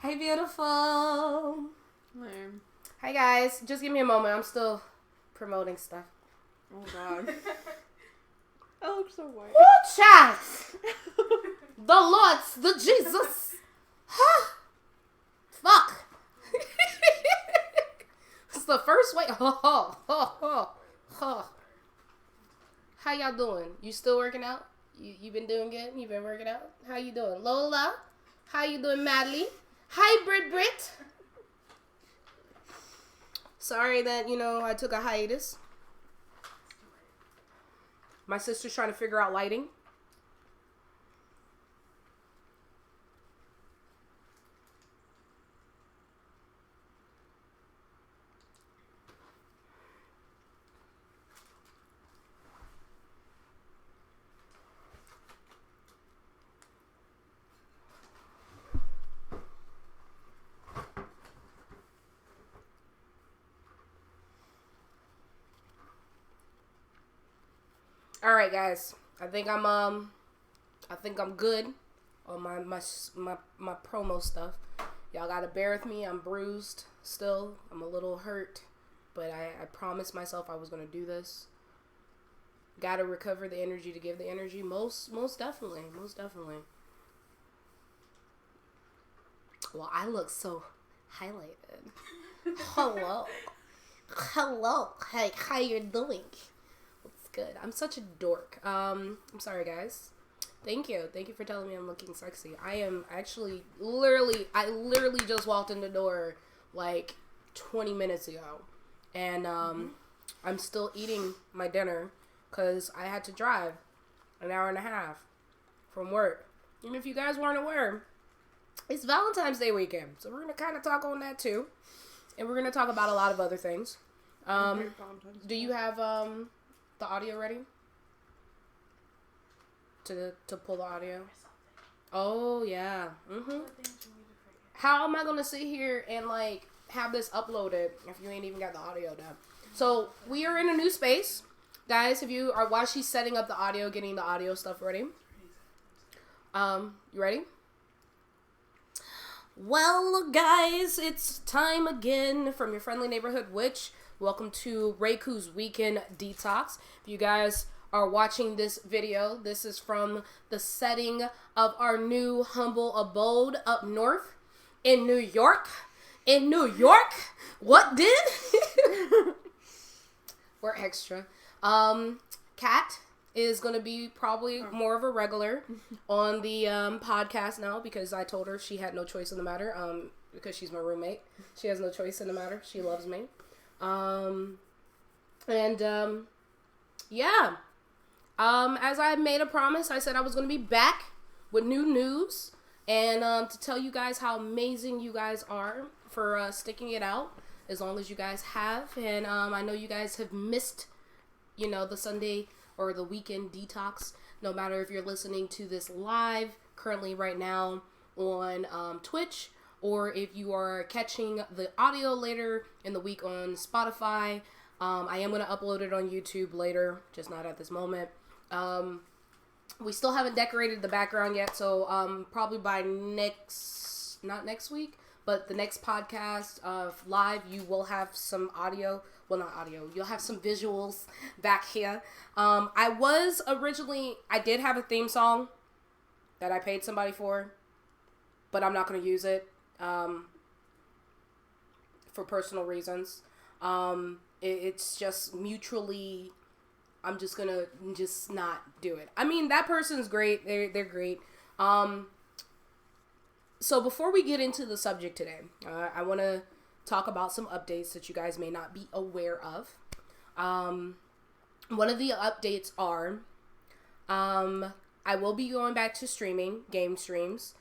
Hi, beautiful. Lame. Hi, guys. Just give me a moment. I'm still promoting stuff. Oh, God. I look so white. Woo, chat! The Lord's the Jesus. Fuck. It's the first way. How y'all doing? You still working out? You been doing good? You been working out? How you doing? Lola? How you doing, Madly? Hi, Brit. Sorry that, I took a hiatus. My sister's trying to figure out lighting. All right, guys. I think I'm good on my promo stuff. Y'all gotta bear with me. I'm bruised still. I'm a little hurt, but I promised myself I was gonna do this. Gotta recover the energy to give the energy. Most definitely. Well, I look so highlighted. Hello. Hey, how you doing? Good. I'm such a dork. I'm sorry, guys. Thank you for telling me I'm looking sexy. I am actually I literally just walked in the door like 20 minutes ago, and I'm still eating my dinner because I had to drive an hour and a half from work. And if you guys weren't aware, it's Valentine's Day weekend, so we're gonna kind of talk on that too, and we're gonna talk about a lot of other things. Do you have the audio ready? To pull the audio? Oh, yeah. How am I going to sit here and, have this uploaded if you ain't even got the audio down? So, we are in a new space. Guys, while she's setting up the audio, getting the audio stuff ready. You ready? Well, guys, it's time again from your friendly neighborhood witch. Welcome to Reiku's Weekend Detox. If you guys are watching this video, this is from the setting of our new humble abode up north in New York. In New York? What did? We're extra. Kat is going to be probably more of a regular on the podcast now because I told her she had no choice in the matter because she's my roommate. She has no choice in the matter. She loves me. As I made a promise, I said I was going to be back with new news and, to tell you guys how amazing you guys are for, sticking it out as long as you guys have. And, I know you guys have missed, the Sunday or the weekend detox, no matter if you're listening to this live currently right now on, Twitch, or if you are catching the audio later in the week on Spotify. I am going to upload it on YouTube later, just not at this moment. We still haven't decorated the background yet, so probably by not next week, but the next podcast live, you will have some audio. Well, not audio. You'll have some visuals back here. I did have a theme song that I paid somebody for, but I'm not going to use it. For personal reasons. It's just mutually, I'm just gonna not do it. I mean, that person's great. They're great. So before we get into the subject today, I want to talk about some updates that you guys may not be aware of. One of the updates are, I will be going back to streaming game streams.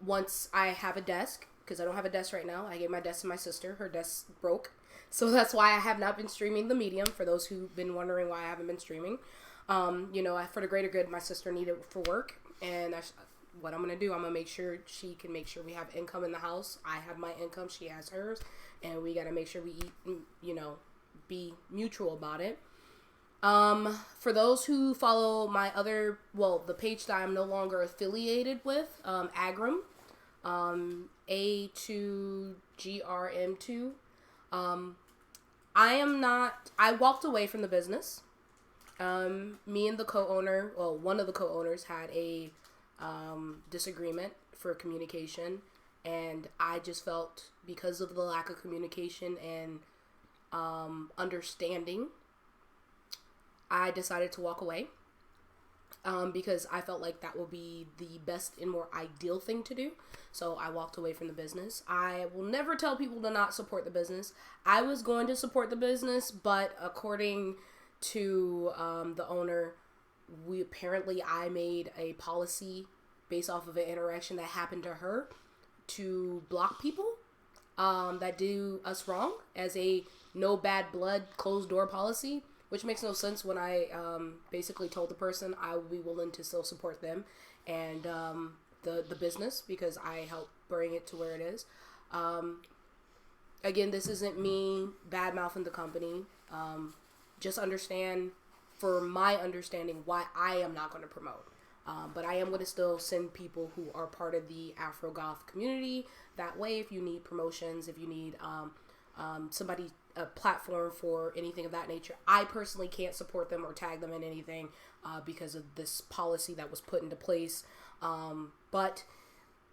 Once I have a desk, because I don't have a desk right now. I gave my desk to my sister. Her desk broke. So that's why I have not been streaming the medium, for those who've been wondering why I haven't been streaming. For the greater good, my sister needed it for work. And that's what I'm going to do. I'm going to make sure she can make sure we have income in the house. I have my income. She has hers. And we got to make sure we eat, be mutual about it. For those who follow the page that I'm no longer affiliated with, Agram, A2GRM2. I walked away from the business. Me and the co-owner, well, one of the co-owners had a disagreement for communication, and I just felt because of the lack of communication and understanding, I decided to walk away. Because I felt like that would be the best and more ideal thing to do. So I walked away from the business. I will never tell people to not support the business. I was going to support the business, but according to the owner, I made a policy based off of an interaction that happened to her to block people that do us wrong as a no bad blood closed door policy. Which makes no sense when I basically told the person I would be willing to still support them and the business because I helped bring it to where it is. Again, this isn't me bad-mouthing the company. Just understand, for my understanding, why I am not going to promote. But I am going to still send people who are part of the Afro-Goth community. That way, if you need promotions, if you need a platform for anything of that nature. I personally can't support them or tag them in anything because of this policy that was put into place. But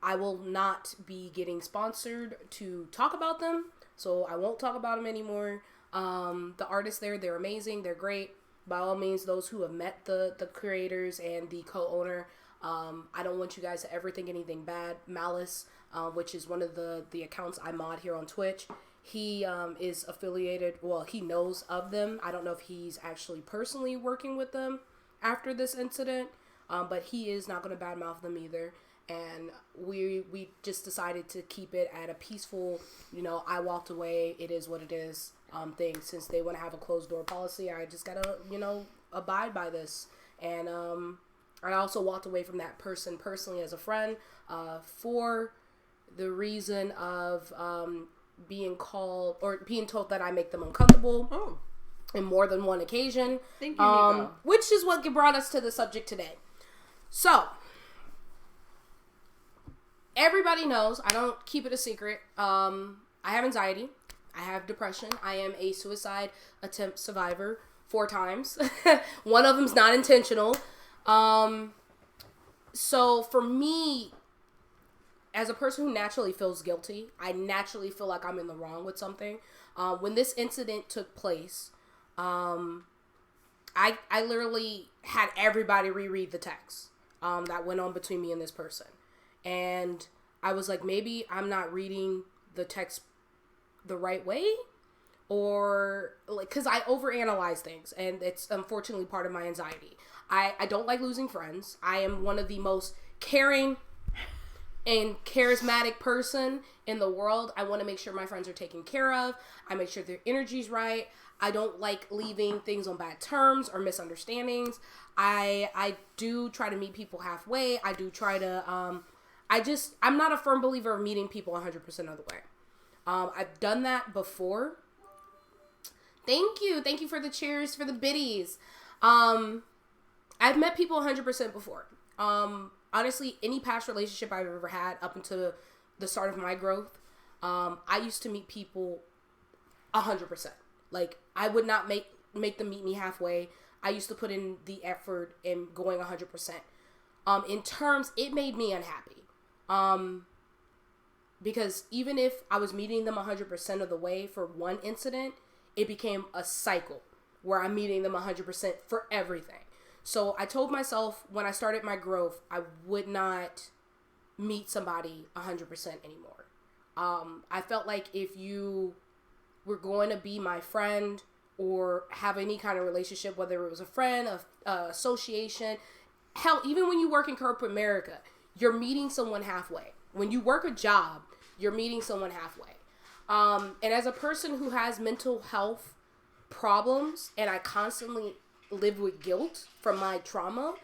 I will not be getting sponsored to talk about them, so I won't talk about them anymore. The artists there, they're amazing, they're great. By all means, those who have met the creators and the co-owner, I don't want you guys to ever think anything bad. Malice, which is one of the accounts I mod here on Twitch, he is affiliated, well, he knows of them. I don't know if he's actually personally working with them after this incident, but he is not going to badmouth them either. And we just decided to keep it at a peaceful, I walked away, it is what it is thing. Since they want to have a closed door policy, I just got to, abide by this. And I also walked away from that person personally as a friend for the reason of being called or being told that I make them uncomfortable in more than one occasion. Thank you, Nico. Which is what brought us to the subject today. So, everybody knows, I don't keep it a secret, I have anxiety, I have depression, I am a suicide attempt survivor 4 times. One of them's not intentional. So for me, as a person who naturally feels guilty, I naturally feel like I'm in the wrong with something. When this incident took place, I literally had everybody reread the text that went on between me and this person. And I was like, maybe I'm not reading the text the right way, or like, because I overanalyze things, and it's unfortunately part of my anxiety. I don't like losing friends. I am one of the most caring and charismatic person in the world. I want to make sure my friends are taken care of. I make sure their energy's right. I don't like leaving things on bad terms or misunderstandings. I do try to meet people halfway. I do try to, I'm not a firm believer of meeting people 100% of the way. I've done that before. Thank you for the cheers, for the biddies. I've met people 100% before. Honestly, any past relationship I've ever had up until the start of my growth, I used to meet people 100%. Like, I would not make them meet me halfway. I used to put in the effort in going 100%. In terms, it made me unhappy. Because even if I was meeting them 100% of the way for one incident, it became a cycle where I'm meeting them 100% for everything. So I told myself when I started my growth, I would not meet somebody 100% anymore. I felt like if you were going to be my friend or have any kind of relationship, whether it was a friend, association, hell, even when you work in corporate America, you're meeting someone halfway. When you work a job, you're meeting someone halfway. And as a person who has mental health problems, and I constantly live with guilt from my trauma,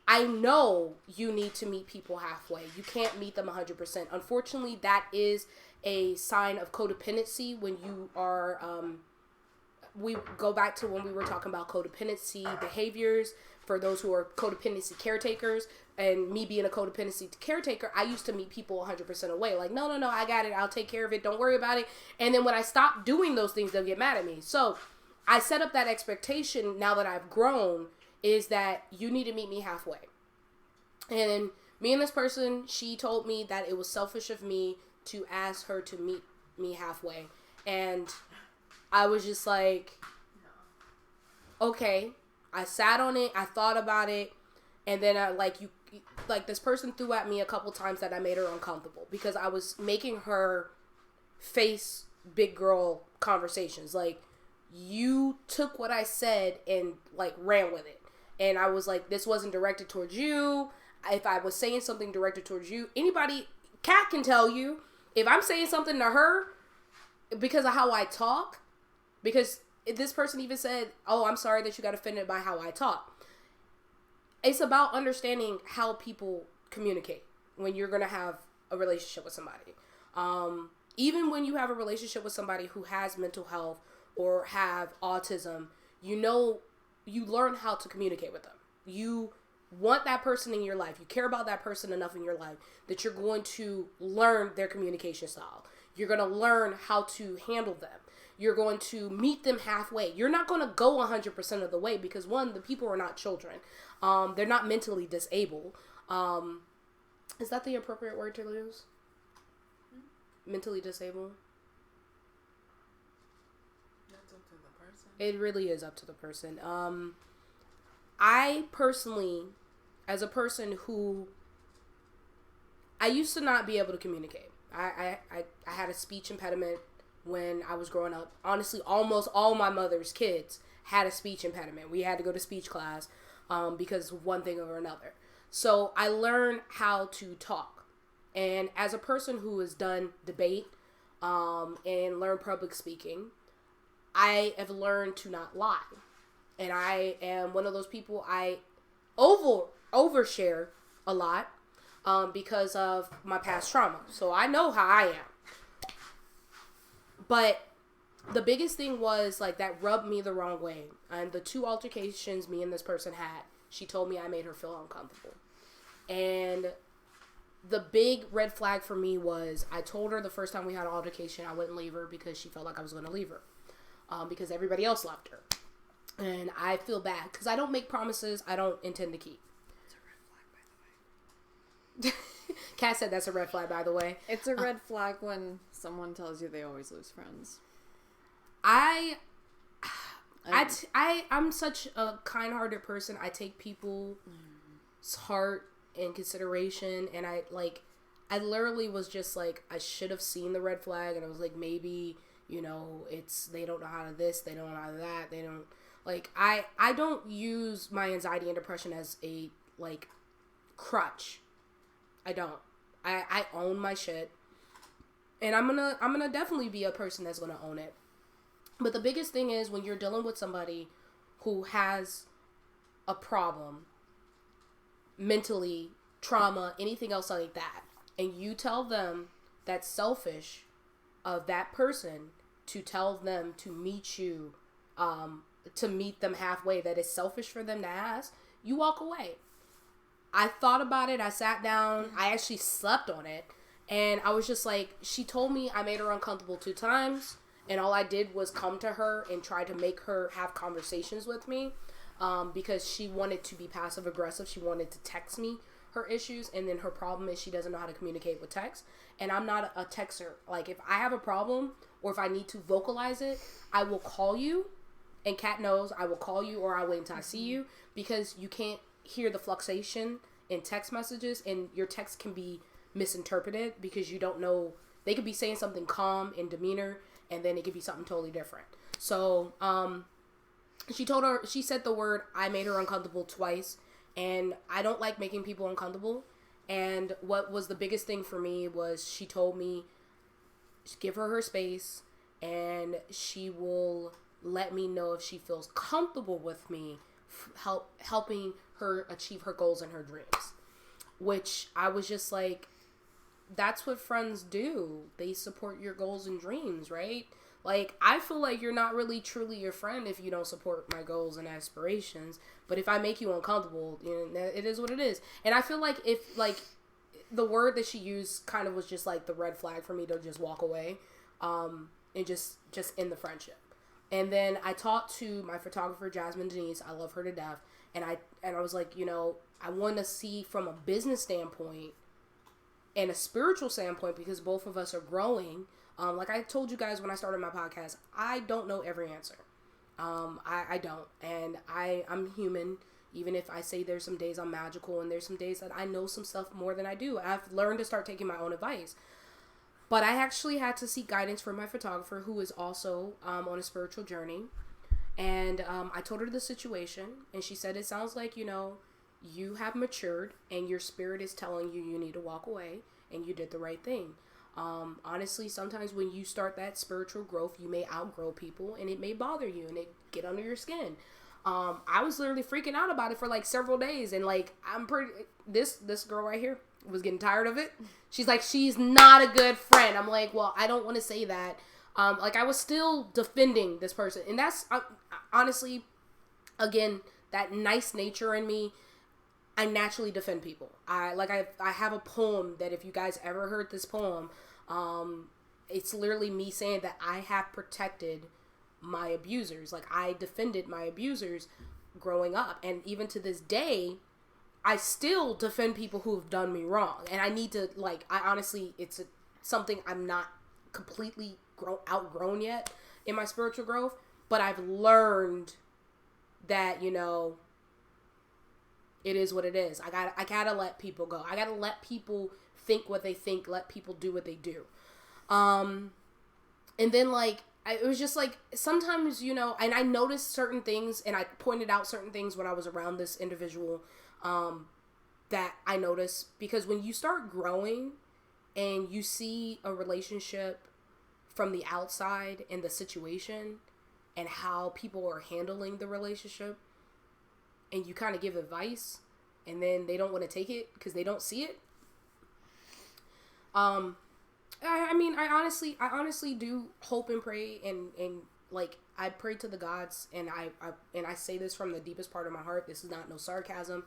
I know you need to meet people halfway. You can't meet them 100%. Unfortunately, that is a sign of codependency when you are, we go back to when we were talking about codependency behaviors for those who are codependency caretakers. and me being a codependency caretaker, I used to meet people 100% away. Like, no, I got it. I'll take care of it. Don't worry about it. And then when I stop doing those things, they'll get mad at me. So I set up that expectation now that I've grown is that you need to meet me halfway. And me and this person, she told me that it was selfish of me to ask her to meet me halfway. And I was just like, okay. I sat on it. I thought about it. And then this person threw at me a couple times that I made her uncomfortable because I was making her face big girl conversations. Like, you took what I said and like ran with it. And I was like, this wasn't directed towards you. If I was saying something directed towards you, anybody, Kat can tell you, if I'm saying something to her because of how I talk, because this person even said, oh, I'm sorry that you got offended by how I talk. It's about understanding how people communicate when you're going to have a relationship with somebody. Even when you have a relationship with somebody who has mental health or have autism, you learn how to communicate with them. You want that person in your life. You care about that person enough in your life that you're going to learn their communication style. You're going to learn how to handle them. You're going to meet them halfway. You're not going to go 100% of the way because, one, the people are not children. They're not mentally disabled. Is that the appropriate word to use? Mentally disabled? That's up to the person. It really is up to the person. I personally, as a person who, I used to not be able to communicate. I had a speech impediment when I was growing up. Honestly, almost all my mother's kids had a speech impediment. We had to go to speech class because of one thing or another. So I learned how to talk. And as a person who has done debate and learned public speaking, I have learned to not lie. And I am one of those people, I overshare a lot because of my past trauma. So I know how I am. But the biggest thing was, like, that rubbed me the wrong way. And the 2 altercations me and this person had, she told me I made her feel uncomfortable. And the big red flag for me was, I told her the first time we had an altercation, I wouldn't leave her because she felt like I was going to leave her. Because everybody else left her. And I feel bad because I don't make promises I don't intend to keep. It's a red flag, by the way. Kat said that's a red flag, by the way. It's a red flag when someone tells you they always lose friends. I'm such a kind-hearted person. I take people's heart in consideration, and I literally was just like, I should have seen the red flag, and I was like, maybe, they don't know how to this, they don't know how to that, they don't, I don't use my anxiety and depression as a, crutch. I don't. I own my shit. And I'm gonna definitely be a person that's gonna own it. But the biggest thing is when you're dealing with somebody who has a problem, mentally, trauma, anything else like that, and you tell them that's selfish of that person to tell them to meet you, to meet them halfway, that it's selfish for them to ask, you walk away. I thought about it. I sat down. I actually slept on it. And I was just like, she told me I made her uncomfortable 2 times. And all I did was come to her and try to make her have conversations with me. Because she wanted to be passive aggressive. She wanted to text me her issues. And then her problem is she doesn't know how to communicate with text. And I'm not a texter. Like, if I have a problem or if I need to vocalize it, I will call you. And Kat knows I will call you or I'll wait until I see you. Because you can't hear the fluctuation in text messages, and your text can be misinterpreted because you don't know. They could be saying something calm in demeanor, and then it could be something totally different. So she said the word, I made her uncomfortable twice, and I don't like making people uncomfortable. And what was the biggest thing for me was she told me, give her space, and she will let me know if she feels comfortable with me helping her achieve her goals and her dreams. Which I was just like, that's what friends do. They support your goals and dreams, right? Like, I feel like you're not really truly your friend if you don't support my goals and aspirations. But if I make you uncomfortable, you know, it is what it is. And I feel like if, like, the word that she used kind of was just, like, the red flag for me to just walk away, and just end the friendship. And then I talked to my photographer, Jasmine Denise. I love her to death. And I was like, you know, I want to see from a business standpoint and a spiritual standpoint, because both of us are growing. Like I told you guys when I started my podcast, I don't know every answer. I don't. And I'm human. Even if I say there's some days I'm magical and there's some days that I know some stuff more than I do. I've learned to start taking my own advice. But I actually had to seek guidance from my photographer, who is also on a spiritual journey. And I told her the situation, and she said, it sounds like, you know, you have matured and your spirit is telling you need to walk away, and you did the right thing. Honestly, sometimes when you start that spiritual growth, you may outgrow people, and it may bother you, and it get under your skin. I was literally freaking out about it for like several days, and like this girl right here was getting tired of it. She's like, she's not a good friend. I'm like, well, I don't want to say that. Like, I was still defending this person, and that's honestly, again, that nice nature in me. I naturally defend people. I have a poem that, if you guys ever heard this poem, it's literally me saying that I have protected my abusers. Like, I defended my abusers growing up, and even to this day, I still defend people who have done me wrong. And I need to, like, I honestly, it's something I'm not completely outgrown yet in my spiritual growth, but I've learned that, you know, it is what it is. I gotta let people go. I gotta let people think what they think. Let people do what they do. And then, like, it was just like, sometimes, you know, and I noticed certain things, and I pointed out certain things when I was around this individual, that I noticed, because when you start growing and you see a relationship from the outside and the situation and how people are handling the relationship, and you kind of give advice, and then they don't want to take it because they don't see it. I mean, I honestly do hope and pray, and like, I pray to the gods, and I say this from the deepest part of my heart. This is not no sarcasm.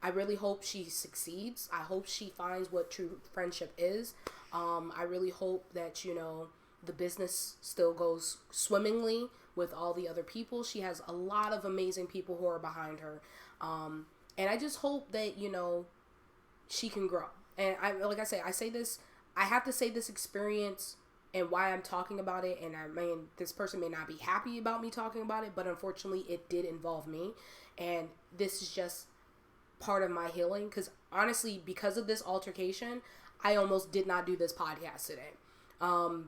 I really hope she succeeds. I hope she finds what true friendship is. I really hope that, you know, the business still goes swimmingly with all the other people. She has a lot of amazing people who are behind her. And I just hope that, you know, she can grow. And I say this, I have to say this experience and why I'm talking about it. And I mean, this person may not be happy about me talking about it, but unfortunately it did involve me. And this is just part of my healing. Because honestly, because of this altercation, I almost did not do this podcast today.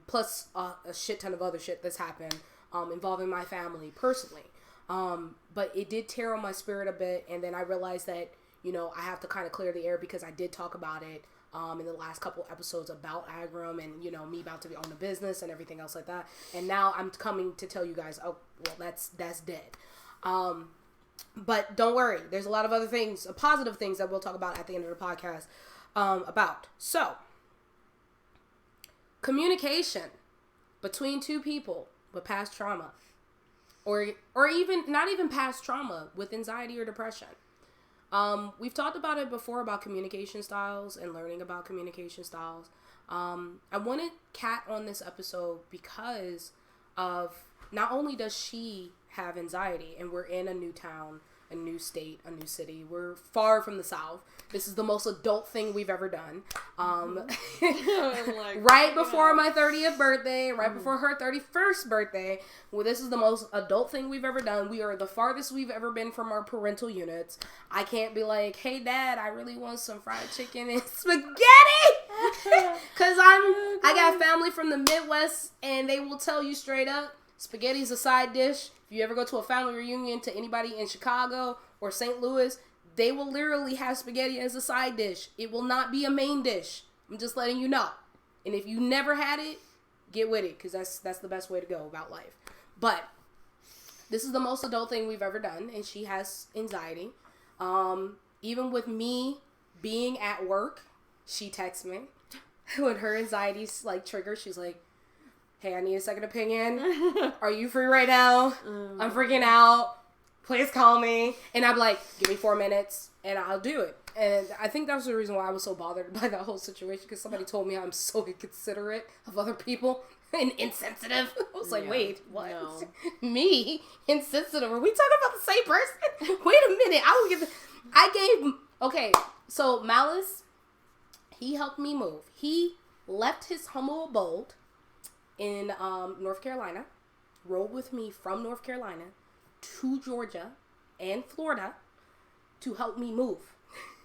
Plus a shit ton of other shit that's happened involving my family personally. But it did tear on my spirit a bit, and then I realized that, you know, I have to kind of clear the air, because I did talk about it in the last couple episodes about Agram and, you know, me about to own a business and everything else like that. And now I'm coming to tell you guys, oh, well, that's dead. But don't worry, there's a lot of other things, positive things that we'll talk about at the end of the podcast about. So, communication between two people with past trauma, or even not even past trauma, with anxiety or depression. We've talked about it before, about communication styles and learning about communication styles. I wanted Kat on this episode because of, not only does she have anxiety, and we're in a new town, a new state, a new city. We're far from the South. This is the most adult thing we've ever done. Right before my 30th birthday, right before her 31st birthday. Well, this is the most adult thing we've ever done. We are the farthest we've ever been from our parental units. I can't be like, hey, Dad, I really want some fried chicken and spaghetti. Because I got family from the Midwest, and they will tell you straight up, spaghetti's a side dish. If you ever go to a family reunion to anybody in Chicago or St. Louis, they will literally have spaghetti as a side dish. It will not be a main dish. I'm just letting you know. And if you never had it, get with it, because that's the best way to go about life. But this is the most adult thing we've ever done, and she has anxiety. Even with me being at work, she texts me when her anxiety's like triggered. She's like, hey, I need a second opinion. Are you free right now? I'm freaking out. Please call me. And I'm like, give me 4 minutes and I'll do it. And I think that was the reason why I was so bothered by that whole situation, because somebody told me I'm so inconsiderate of other people and insensitive. I was like, wait, what? No. Me? Insensitive? Are we talking about the same person? Wait a minute. Okay, so Malice, he helped me move. He left his humble abode in North Carolina, rode with me from North Carolina to Georgia and Florida to help me move.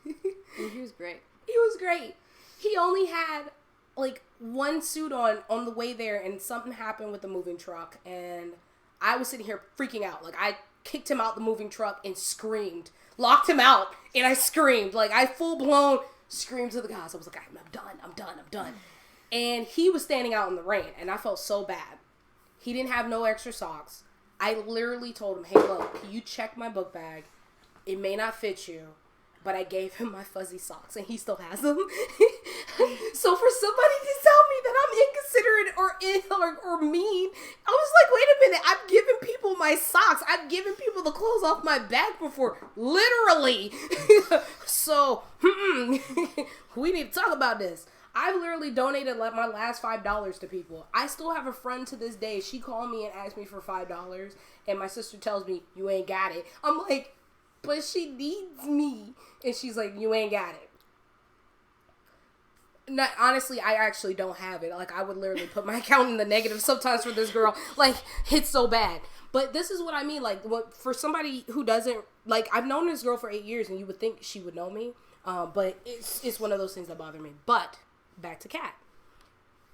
And he was great. He was great. He only had like one suit on the way there, and something happened with the moving truck, and I was sitting here freaking out. Like, I kicked him out the moving truck and screamed, locked him out, and I screamed. Like, I full blown screamed to the guys. I was like, I'm done. And he was standing out in the rain, and I felt so bad. He didn't have no extra socks. I literally told him, hey, look, can you check my book bag? It may not fit you, but I gave him my fuzzy socks, and he still has them. So for somebody to tell me that I'm inconsiderate or mean, I was like, wait a minute, I've given people my socks. I've given people the clothes off my back before, literally. So, we need to talk about this. I've literally donated like my last $5 to people. I still have a friend to this day. She called me and asked me for $5, and my sister tells me, you ain't got it. I'm like, but she needs me. And she's like, you ain't got it. Not, honestly, I actually don't have it. Like, I would literally put my account in the negative sometimes for this girl. Like, it's so bad. But this is what I mean. Like, for somebody who doesn't, like, I've known this girl for 8 years, and you would think she would know me. But it's one of those things that bother me. But back to Kat.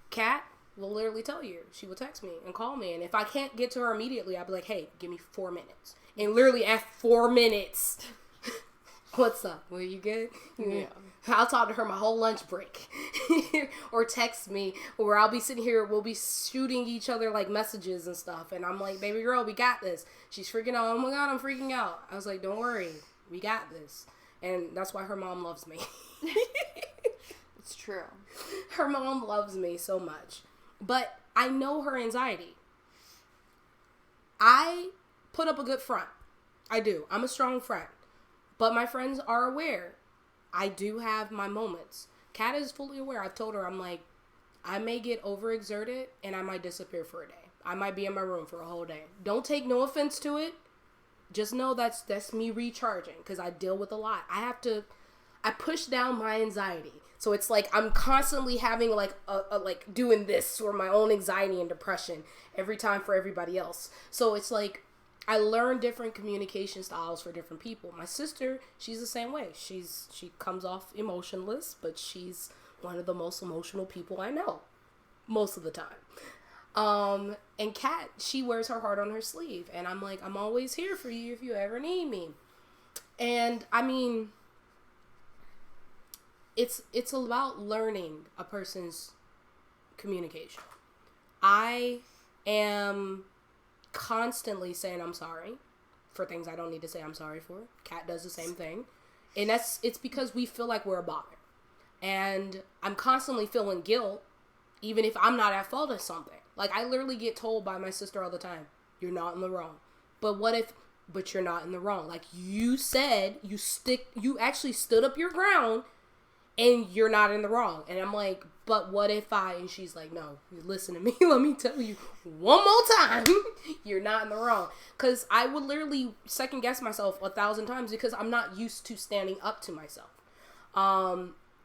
Kat will literally tell you. She will text me and call me. And if I can't get to her immediately, I'll be like, hey, give me 4 minutes. And literally at 4 minutes, what's up? Well, you good? Yeah. I'll talk to her my whole lunch break. Or text me. Or I'll be sitting here, we'll be shooting each other like messages and stuff. And I'm like, baby girl, we got this. She's freaking out. Oh my God, I'm freaking out. I was like, don't worry. We got this. And that's why her mom loves me. It's true. Her mom loves me so much. But I know her anxiety. I put up a good front. I do. I'm a strong friend. But my friends are aware. I do have my moments. Kat is fully aware. I've told her, I'm like, I may get overexerted and I might disappear for a day. I might be in my room for a whole day. Don't take no offense to it. Just know that's me recharging, because I deal with a lot. I push down my anxiety. So it's like I'm constantly having like a like doing this for my own anxiety and depression every time for everybody else. So it's like I learn different communication styles for different people. My sister, she's the same way. She comes off emotionless, but she's one of the most emotional people I know most of the time. And Kat, she wears her heart on her sleeve, and I'm like, I'm always here for you if you ever need me. And I mean, it's about learning a person's communication. I am constantly saying I'm sorry for things I don't need to say I'm sorry for. Kat does the same thing. And it's because we feel like we're a bother. And I'm constantly feeling guilt, even if I'm not at fault of something. Like, I literally get told by my sister all the time, you're not in the wrong. But you're not in the wrong. Like, you said, you actually stood up your ground, and you're not in the wrong. And I'm like, but what if and she's like, no, listen to me. Let me tell you one more time, you're not in the wrong. Because I would literally second guess myself 1,000 times because I'm not used to standing up to myself.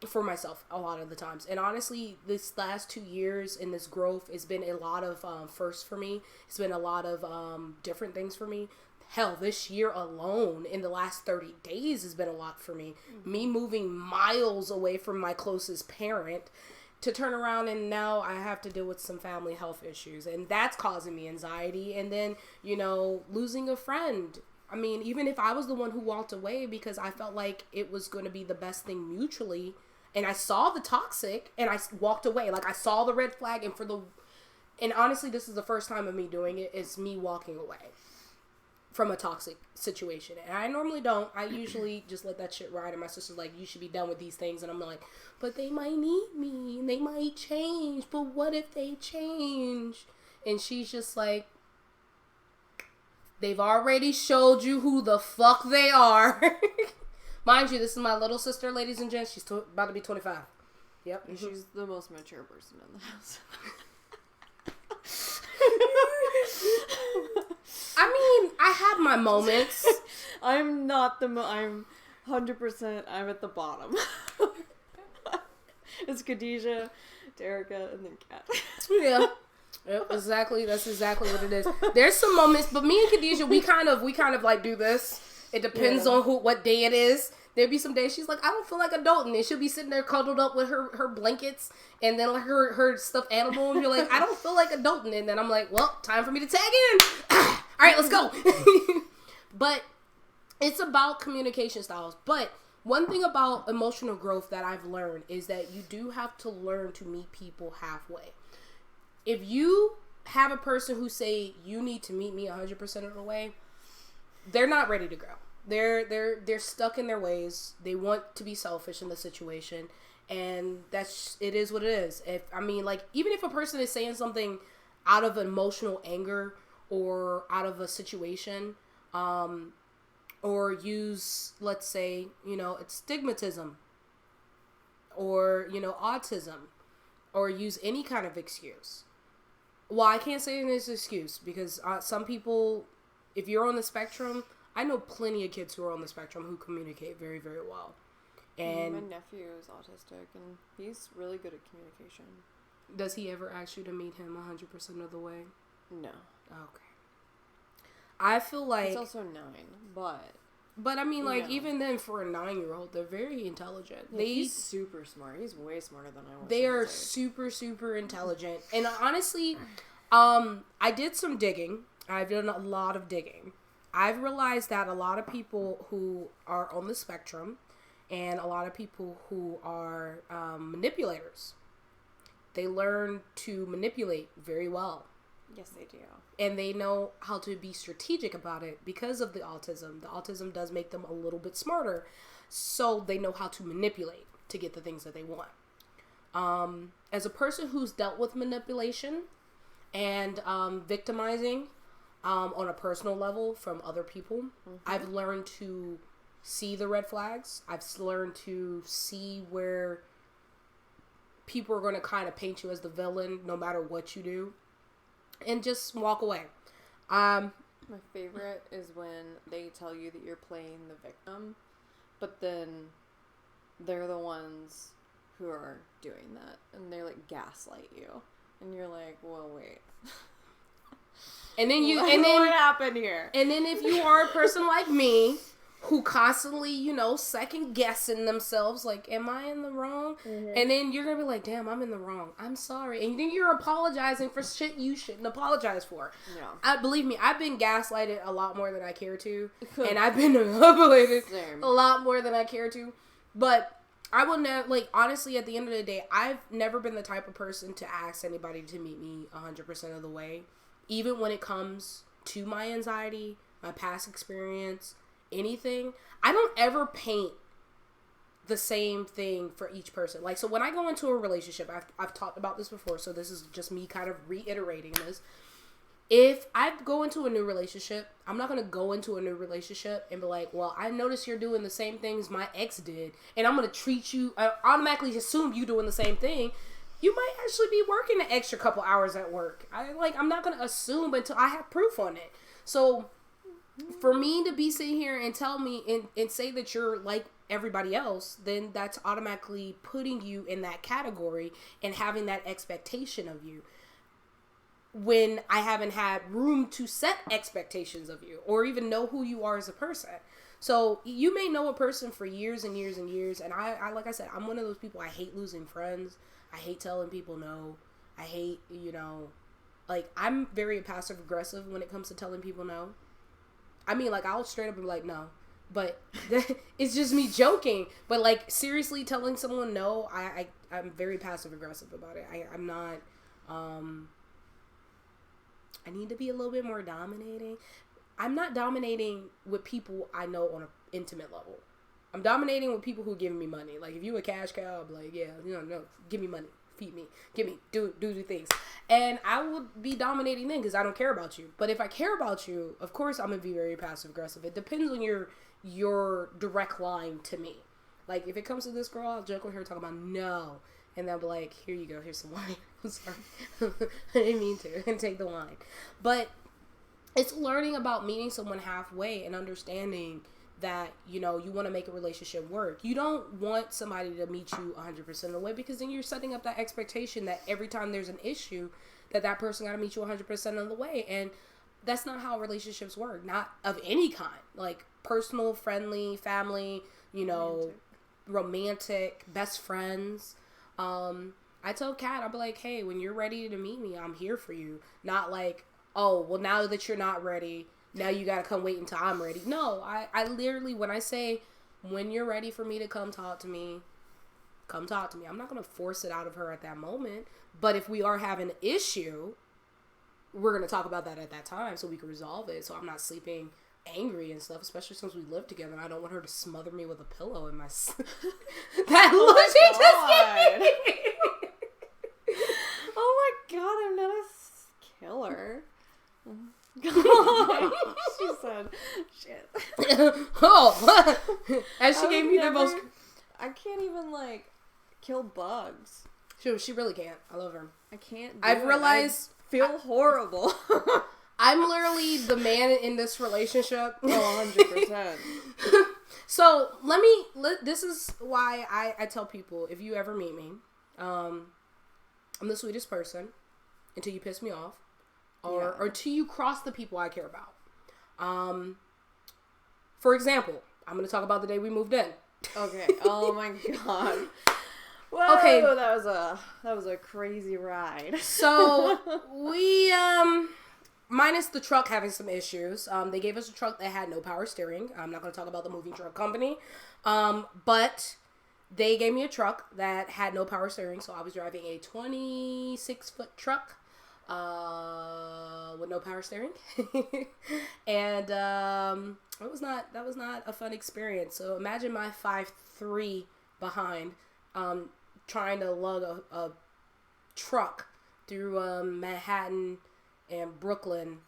For myself a lot of the times. And honestly, this last 2 years in this growth, it's been a lot of firsts for me. It's been a lot of different things for me. Hell, this year alone, in the last 30 days, has been a lot for me. Mm-hmm. Me moving miles away from my closest parent to turn around, and now I have to deal with some family health issues, and that's causing me anxiety. And then, losing a friend. I mean, even if I was the one who walked away because I felt like it was going to be the best thing mutually, and I saw the toxic, and I walked away. Like, I saw the red flag, and honestly, this is the first time of me doing it. It's me walking away. from a toxic situation. And I normally don't. I usually just let that shit ride. And my sister's like, you should be done with these things. And I'm like, but they might need me. And they might change. But what if they change? And she's just like, they've already showed you who the fuck they are. Mind you, this is my little sister, ladies and gents. She's about to be 25. Yep. And she's the most mature person in the house. I mean, I have my moments. I'm not I'm 100%, I'm at the bottom. It's Khadijah, Derica, and then Kat. Yeah. Yep, exactly. That's exactly what it is. There's some moments, but me and Khadijah, we kind of like do this. It depends on what day it is. There'd be some days she's like, I don't feel like adulting, and she'll be sitting there cuddled up with her blankets and then like her stuffed animal, and you're like, I don't feel like adulting, and then I'm like, well, time for me to tag in. All right, let's go. But it's about communication styles. But one thing about emotional growth that I've learned is that you do have to learn to meet people halfway. If you have a person who say you need to meet me 100% of the way, they're not ready to grow. They're stuck in their ways. They want to be selfish in the situation, and it is what it is. Even if a person is saying something out of emotional anger or out of a situation, or use, let's say, it's stigmatism or, autism, or use any kind of excuse. Well, I can't say it is an excuse because some people, if you're on the spectrum, I know plenty of kids who are on the spectrum who communicate very, very well. And my nephew is autistic, and he's really good at communication. Does he ever ask you to meet him 100% of the way? No. Okay. I feel like... He's also 9, but... But I mean, even then, for a 9-year-old, they're very intelligent. Yeah, he's super smart. He's way smarter than I was. They are super, super intelligent. And honestly, I did some digging. I've done a lot of digging. I've realized that a lot of people who are on the spectrum and a lot of people who are manipulators, they learn to manipulate very well. Yes, they do. And they know how to be strategic about it because of the autism. The autism does make them a little bit smarter, so they know how to manipulate to get the things that they want. As a person who's dealt with manipulation and victimizing on a personal level from other people, I've learned to see the red flags. I've learned to see where people are going to kind of paint you as the villain no matter what you do. And just walk away. My favorite is when they tell you that you're playing the victim, but then they're the ones who are doing that, and they like gaslight you, and you're like, well, wait. And then what happened here? And then if you are a person like me, who constantly, second guessing themselves, like, am I in the wrong? Mm-hmm. And then you're going to be like, damn, I'm in the wrong. I'm sorry. And then you're apologizing for shit you shouldn't apologize for. Yeah. Believe me, I've been gaslighted a lot more than I care to. And I've been manipulated a lot more than I care to. But I will never, honestly, at the end of the day, I've never been the type of person to ask anybody to meet me 100% of the way. Even when it comes to my anxiety, my past experience, anything, I don't ever paint the same thing for each person. So when I go into a relationship, I've talked about this before, so this is just me kind of reiterating this. If I go into a new relationship, I'm not going to go into a new relationship and be like, well, I noticed you're doing the same things my ex did, and I'm going to treat you, I automatically assume you doing the same thing. You might actually be working an extra couple hours at work. I'm not going to assume until I have proof on it. So for me to be sitting here and tell me and say that you're like everybody else, then that's automatically putting you in that category and having that expectation of you when I haven't had room to set expectations of you or even know who you are as a person. So you may know a person for years and years and years, and I like I said, I'm one of those people. I hate losing friends. I hate telling people no. I hate, I'm very passive aggressive when it comes to telling people no. I mean, I'll straight up be like, no. But it's just me joking. But, seriously telling someone no, I'm very passive-aggressive about it. I'm not, I need to be a little bit more dominating. I'm not dominating with people I know on an intimate level. I'm dominating with people who are giving me money. Like, if you a cash cow, I'm like, yeah, no, give me money. Feed me. Give me, do things. And I would be dominating then because I don't care about you. But if I care about you, of course I'm going to be very passive aggressive. It depends on your direct line to me. Like, if it comes to this girl, I'll joke with her talking about no. And they'll be like, here you go, here's some wine. I'm sorry. I didn't mean to. And take the wine. But it's learning about meeting someone halfway and understanding that, you want to make a relationship work. You don't want somebody to meet you 100% of the way, because then you're setting up that expectation that every time there's an issue, that person got to meet you 100% of the way. And that's not how relationships work. Not of any kind. Like, personal, friendly, family, romantic, best friends. I tell Kat, I'll be like, hey, when you're ready to meet me, I'm here for you. Not like, oh, well, now that you're not ready, now you gotta come wait until I'm ready. No, I literally, when I say, when you're ready for me to come talk to me, come talk to me. I'm not gonna force it out of her at that moment. But if we are having an issue, we're gonna talk about that at that time so we can resolve it. So I'm not sleeping angry and stuff, especially since we live together. I don't want her to smother me with a pillow in my that look she just gave me. Oh my god, I'm not a killer. She said shit. Oh. And she gave me the most. I can't even kill bugs. She really can't. I love her. I can't I've realized I feel horrible. I'm literally the man in this relationship. Oh, 100%. So this is why I tell people, if you ever meet me, I'm the sweetest person until you piss me off, or until you cross the people I care about. For example, I'm going to talk about the day we moved in. Okay. Oh my god. Whoa, okay. That was a crazy ride. So we minus the truck having some issues. They gave us a truck that had no power steering. I'm not going to talk about the moving truck company. But they gave me a truck that had no power steering. So I was driving a 26-foot truck with no power steering. And that was not a fun experience. So imagine my 5'3" behind trying to lug a truck through Manhattan and Brooklyn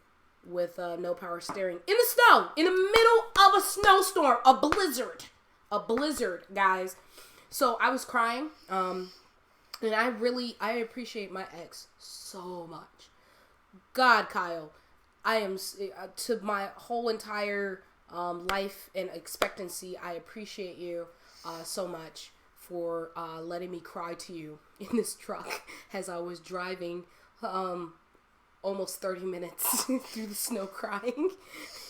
with no power steering in the snow, in the middle of a snowstorm, a blizzard, guys. So I was crying, and I appreciate my ex so much. God, Kyle, I am to my whole entire life and expectancy. I appreciate you so much for letting me cry to you in this truck as I was driving almost 30 minutes through the snow crying.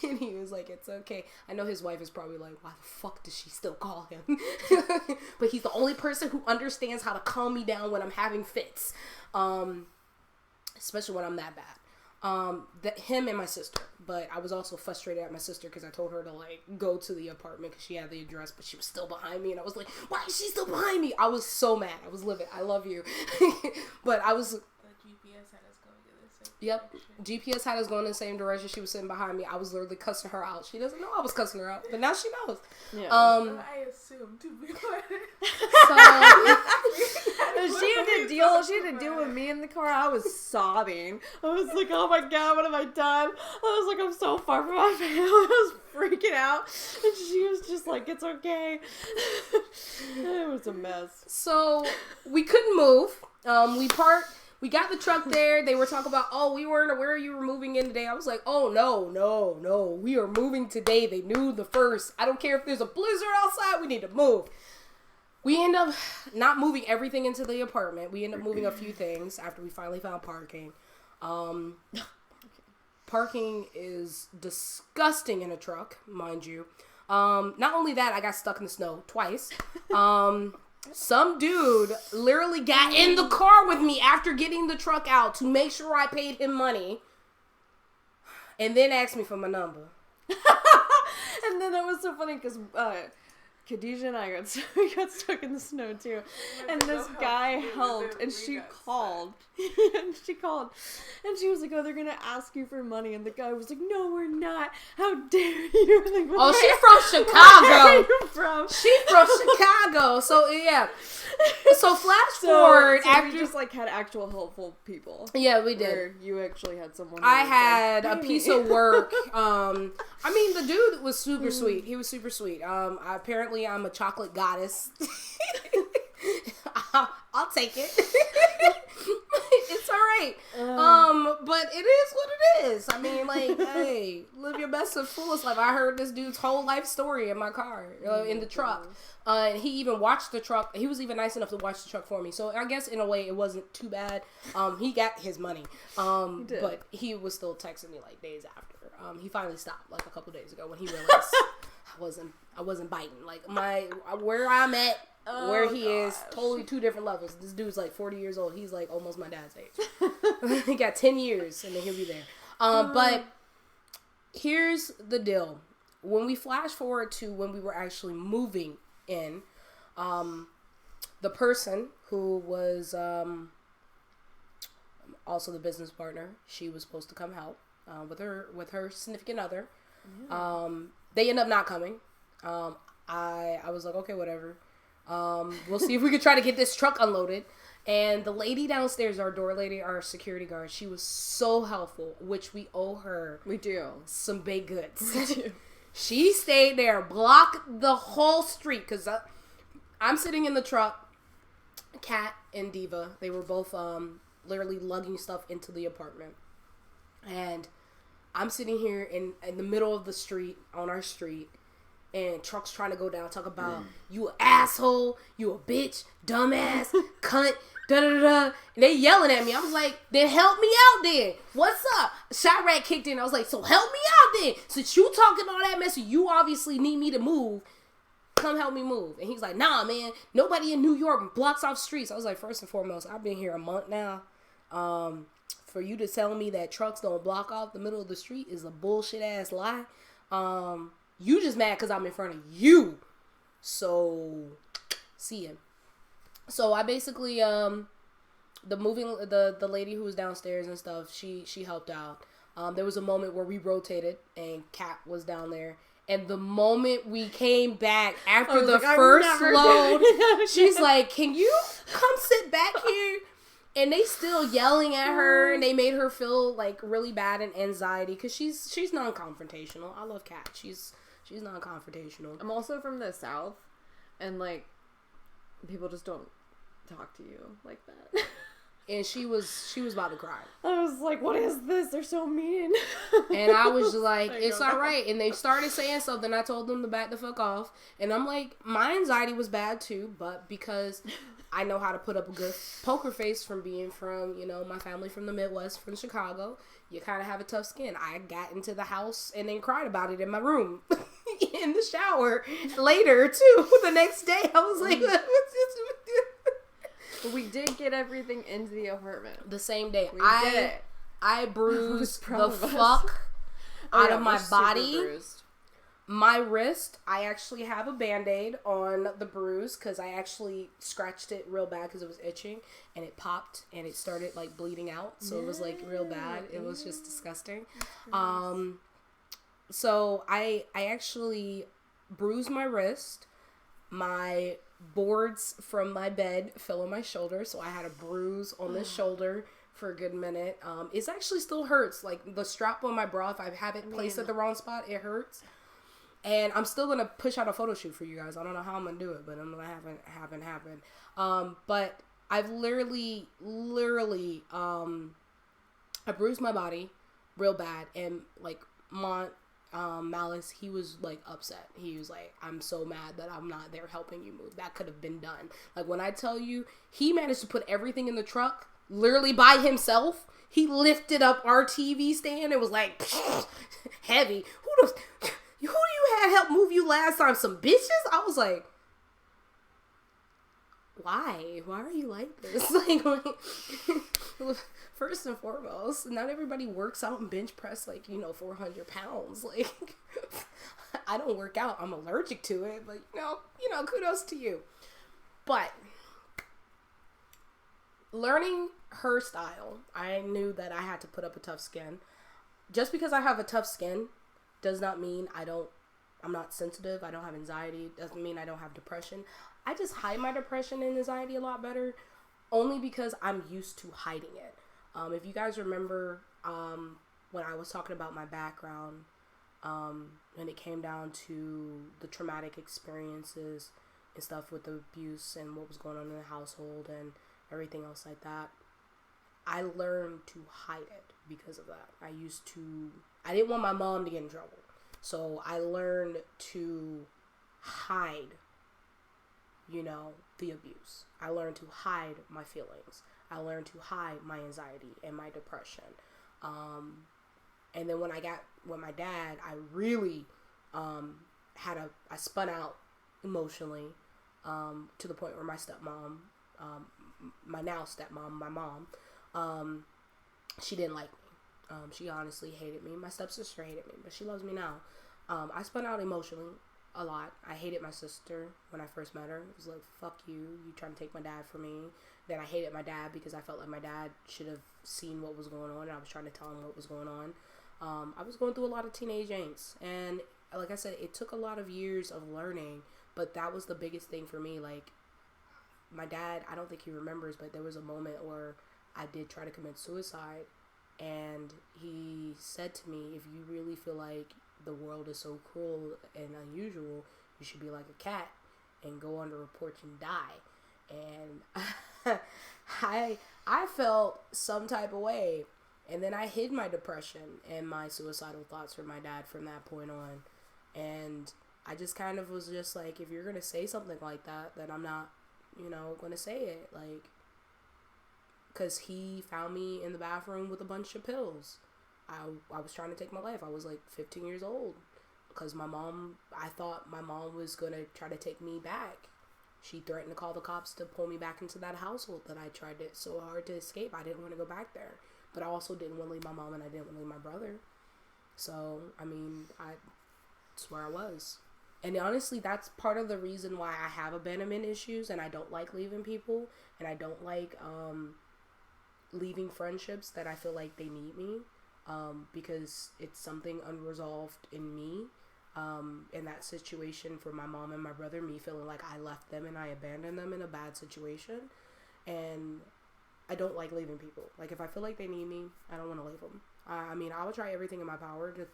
And he was like, it's okay. I know his wife is probably like, why the fuck does she still call him? But he's the only person who understands how to calm me down when I'm having fits. Especially when I'm that bad. Him and my sister. But I was also frustrated at my sister because I told her to go to the apartment because she had the address, but she was still behind me, and I was like, why is she still behind me? I was so mad. I was livid. I love you. But I was... Yep. GPS had us going in the same direction. She was sitting behind me. I was literally cussing her out. She doesn't know I was cussing her out, but now she knows. Yeah. I assumed, to be honest. So she had to deal with me in the car. I was sobbing. I was like, oh my god, what have I done? I was like, I'm so far from my family. I was freaking out. And she was just like, it's okay. It was a mess. So we couldn't move. We got the truck there. They were talking about, oh, we weren't aware you were moving in today. I was like, oh, no. We are moving today. They knew the first. I don't care if there's a blizzard outside. We need to move. We end up not moving everything into the apartment. We end up moving a few things after we finally found parking. Parking is disgusting in a truck, mind you. Not only that, I got stuck in the snow twice. Some dude literally got in the car with me after getting the truck out to make sure I paid him money, and then asked me for my number. And then it was so funny because Khadijah and I we got stuck in the snow too, and this guy helped, and she called, and she was like, "Oh, they're gonna ask you for money," and the guy was like, "No, we're not. How dare you?" Like, oh, she's from Chicago. Where are you from? She's from Chicago. So yeah. So flash forward after we just like had actual helpful people. Yeah, we did. Where you actually had someone. I had a piece of work. I mean, the dude was super sweet. He was super sweet. Apparently, I'm a chocolate goddess. I'll take it. It's all right. But it is what it is. I mean, like, hey, live your best and fullest life. I heard this dude's whole life story in my car, in the truck. And he even watched the truck. He was even nice enough to watch the truck for me. So I guess in a way it wasn't too bad. He got his money. But he was still texting me like days after. He finally stopped like a couple days ago when he realized I wasn't biting. Like where I'm at, where he is, totally two different levels. This dude's like 40 years old. He's like almost my dad's age. He got 10 years and then he'll be there. But here's the deal. When we flash forward to when we were actually moving in, the person who was also the business partner, she was supposed to come help with her significant other. They end up not coming. I was like, okay, whatever. We'll see if we could try to get this truck unloaded. And the lady downstairs, our door lady, our security guard, she was so helpful, which we owe her. We do. Some baked goods. We do. She stayed there, blocked the whole street, because I'm sitting in the truck. Kat and Diva, they were both literally lugging stuff into the apartment. And I'm sitting here in the middle of the street, on our street, and trucks trying to go down, talk about, you an asshole, you a bitch, dumbass, cunt, da-da-da-da. And they yelling at me. I was like, then help me out then. What's up? Chirac kicked in. I was like, so help me out then. Since you talking all that mess, you obviously need me to move. Come help me move. And he's like, nah, man. Nobody in New York blocks off streets. I was like, first and foremost, I've been here a month now. For you to tell me that trucks don't block off the middle of the street is a bullshit ass lie. You just mad because I'm in front of you. So, see ya. So I basically, the lady who was downstairs and stuff, she helped out. There was a moment where we rotated and Kat was down there. And the moment we came back after the first load, she's like, can you come sit back here? And they still yelling at her, and they made her feel like really bad and anxiety because she's non-confrontational. I love Kat. She's non-confrontational. I'm also from the South, and like people just don't talk to you like that. And she was about to cry. I was like, what is this? They're so mean. And I was like, it's all right. And they started saying something. I told them to back the fuck off. And I'm like, my anxiety was bad too, but because I know how to put up a good poker face from being from, my family from the Midwest, from Chicago, you kind of have a tough skin. I got into the house and then cried about it in my room. In the shower later too. The next day I was like, we did get everything into the apartment. The same day. We did it. I bruised the fuck out of my body. My wrist, I actually have a Band-Aid on the bruise because I actually scratched it real bad because it was itching and it popped and it started like bleeding out. So it was like real bad. It was just disgusting. So I actually bruised my wrist. My boards from my bed fell on my shoulder, so I had a bruise on the shoulder for a good minute. It actually still hurts. Like the strap on my bra, if I have it placed at the wrong spot, it hurts. And I'm still gonna push out a photo shoot for you guys. I don't know how I'm gonna do it, but I'm gonna have it happen. But I've literally, I bruised my body real bad, and like Malice, he was like upset. He was like, I'm so mad that I'm not there helping you move. That could have been done. Like when I tell you, he managed to put everything in the truck literally by himself. He lifted up our TV stand. It was like heavy. Who do you had help move you last time? Some bitches? I was like, why are you like this? First and foremost, not everybody works out and bench press 400 pounds. I don't work out. I'm allergic to it, but kudos to you. But learning her style, I knew that I had to put up a tough skin. Just because I have a tough skin does not mean I'm not sensitive. I don't have anxiety. Doesn't mean I don't have depression. I just hide my depression and anxiety a lot better, only because I'm used to hiding it. If you guys remember when I was talking about my background, when it came down to the traumatic experiences and stuff with the abuse and what was going on in the household and everything else like that, I learned to hide it because of that. I didn't want my mom to get in trouble. So I learned to hide, the abuse. I learned to hide my feelings. I learned to hide my anxiety and my depression. And then when my dad, I really I spun out emotionally to the point where my stepmom, my now stepmom, my mom, she didn't like me. She honestly hated me. My stepsister hated me, but she loves me now. I spun out emotionally a lot. I hated my sister when I first met her. It was like, fuck you. You trying to take my dad from me. Then I hated my dad because I felt like my dad should have seen what was going on, and I was trying to tell him what was going on. I was going through a lot of teenage angst, and like I said, it took a lot of years of learning, but that was the biggest thing for me. My dad, I don't think he remembers, but there was a moment where I did try to commit suicide, and he said to me, if you really feel like the world is so cruel and unusual, you should be like a cat and go under a porch and die. And I felt some type of way, and then I hid my depression and my suicidal thoughts from my dad from that point on. And I just kind of was just like, if you're gonna say something like that, then I'm not gonna say it. Because he found me in the bathroom with a bunch of pills. I was trying to take my life. I was 15 years old because I thought my mom was going to try to take me back. She threatened to call the cops to pull me back into that household that I tried so hard to escape. I didn't want to go back there, but I also didn't want to leave my mom, and I didn't want to leave my brother. So, that's where I was. And honestly, that's part of the reason why I have abandonment issues, and I don't like leaving people, and I don't like leaving friendships that I feel like they need me. Because it's something unresolved in me, in that situation for my mom and my brother, me feeling like I left them and I abandoned them in a bad situation, and I don't like leaving people. If I feel like they need me, I don't want to leave them. I will try everything in my power to,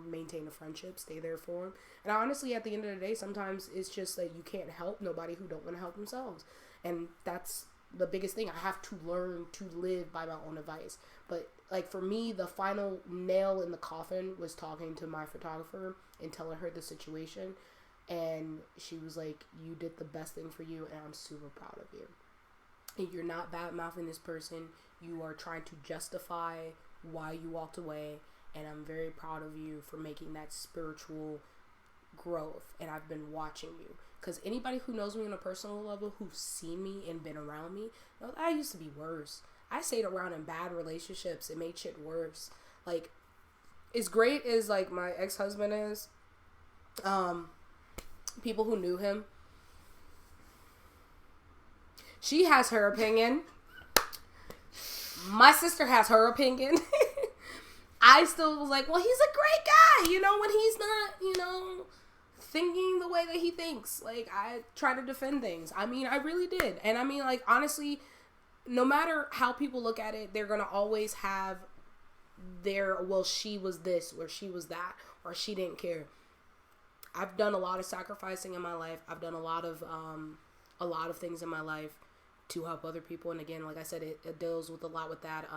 maintain a friendship, stay there for them, and honestly, at the end of the day, sometimes it's just that you can't help nobody who don't want to help themselves, and that's the biggest thing. I have to learn to live by my own advice. But for me, the final nail in the coffin was talking to my photographer and telling her the situation, and she was like, you did the best thing for you, and I'm super proud of you. And you're not bad-mouthing this person. You are trying to justify why you walked away, and I'm very proud of you for making that spiritual growth, and I've been watching you. Because anybody who knows me on a personal level, who's seen me and been around me, knows I used to be worse. I stayed around in bad relationships. It made shit worse. As great as, my ex-husband is, people who knew him, she has her opinion. My sister has her opinion. I still was like, well, he's a great guy, when he's not, thinking the way that he thinks. I try to defend things. I really did. And honestly, no matter how people look at it, they're going to always have well, she was this, or she was that, or she didn't care. I've done a lot of sacrificing in my life. I've done a lot of things in my life to help other people. And again, like I said, it deals with a lot with that,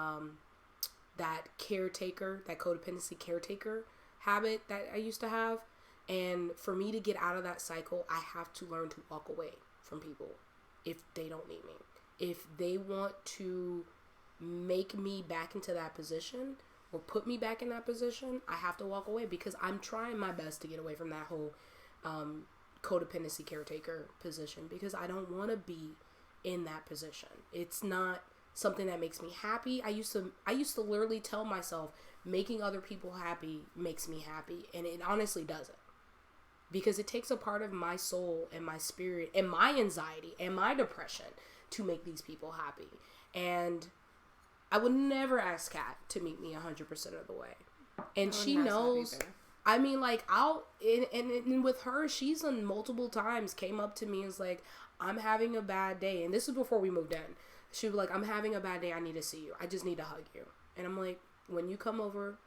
that caretaker, that codependency caretaker habit that I used to have. And for me to get out of that cycle, I have to learn to walk away from people if they don't need me. If they want to make me back into that position or put me back in that position, I have to walk away, because I'm trying my best to get away from that whole codependency caretaker position, because I don't want to be in that position. It's not something that makes me happy. I used to literally tell myself making other people happy makes me happy, and it honestly doesn't. Because it takes a part of my soul and my spirit and my anxiety and my depression to make these people happy. And I would never ask Kat to meet me 100% of the way. And she knows. I mean, like, and with her, she's on multiple times came up to me and was like, I'm having a bad day. And this is before we moved in. She was like, I'm having a bad day. I need to see you. I just need to hug you. And I'm like, when you come over,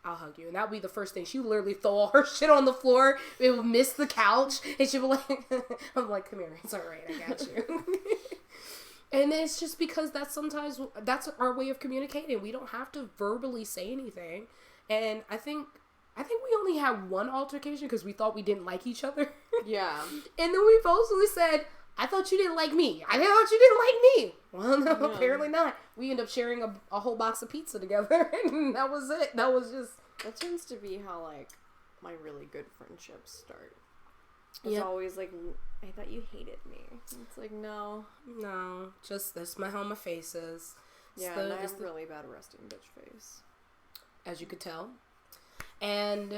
I'll hug you. And that would be the first thing. She would literally throw all her shit on the floor. It would miss the couch. And she would like, I'm like, come here. It's all right. I got you. And it's just because that's our way of communicating. We don't have to verbally say anything. And I think we only had one altercation because we thought we didn't like each other. Yeah. And then we both said, I thought you didn't like me. I thought you didn't like me. Well, no, apparently not. We ended up sharing a whole box of pizza together, and that was it. That was just... That tends to be how, like, my really good friendships start. It's always like, I thought you hated me. It's like, no. No, just that's how my face is. Yeah, and I have really bad resting bitch face. As you could tell. And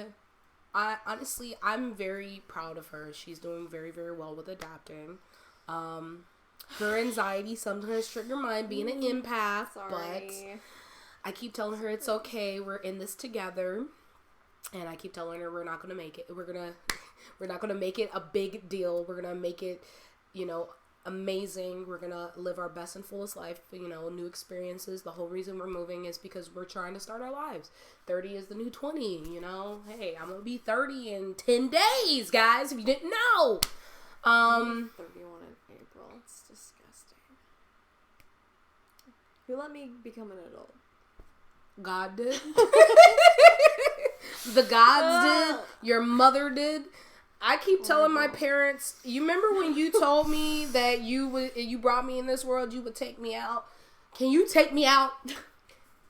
I'm very proud of her. She's doing very, very well with adapting. Her anxiety sometimes trigger mine being an empath, but I keep telling her it's okay. We're in this together, and I keep telling her we're not gonna make it. We're not gonna make it a big deal. We're gonna make it, amazing. We're gonna live our best and fullest life. New experiences. The whole reason we're moving is because we're trying to start our lives. 30 is the new 20. Hey, I'm gonna be 30 in 10 days, guys. If you didn't know. 31 in April. It's disgusting. Who let me become an adult? God did. The gods did. Your mother did. I keep telling my parents, you remember when you told me that you brought me in this world, you would take me out? Can you take me out?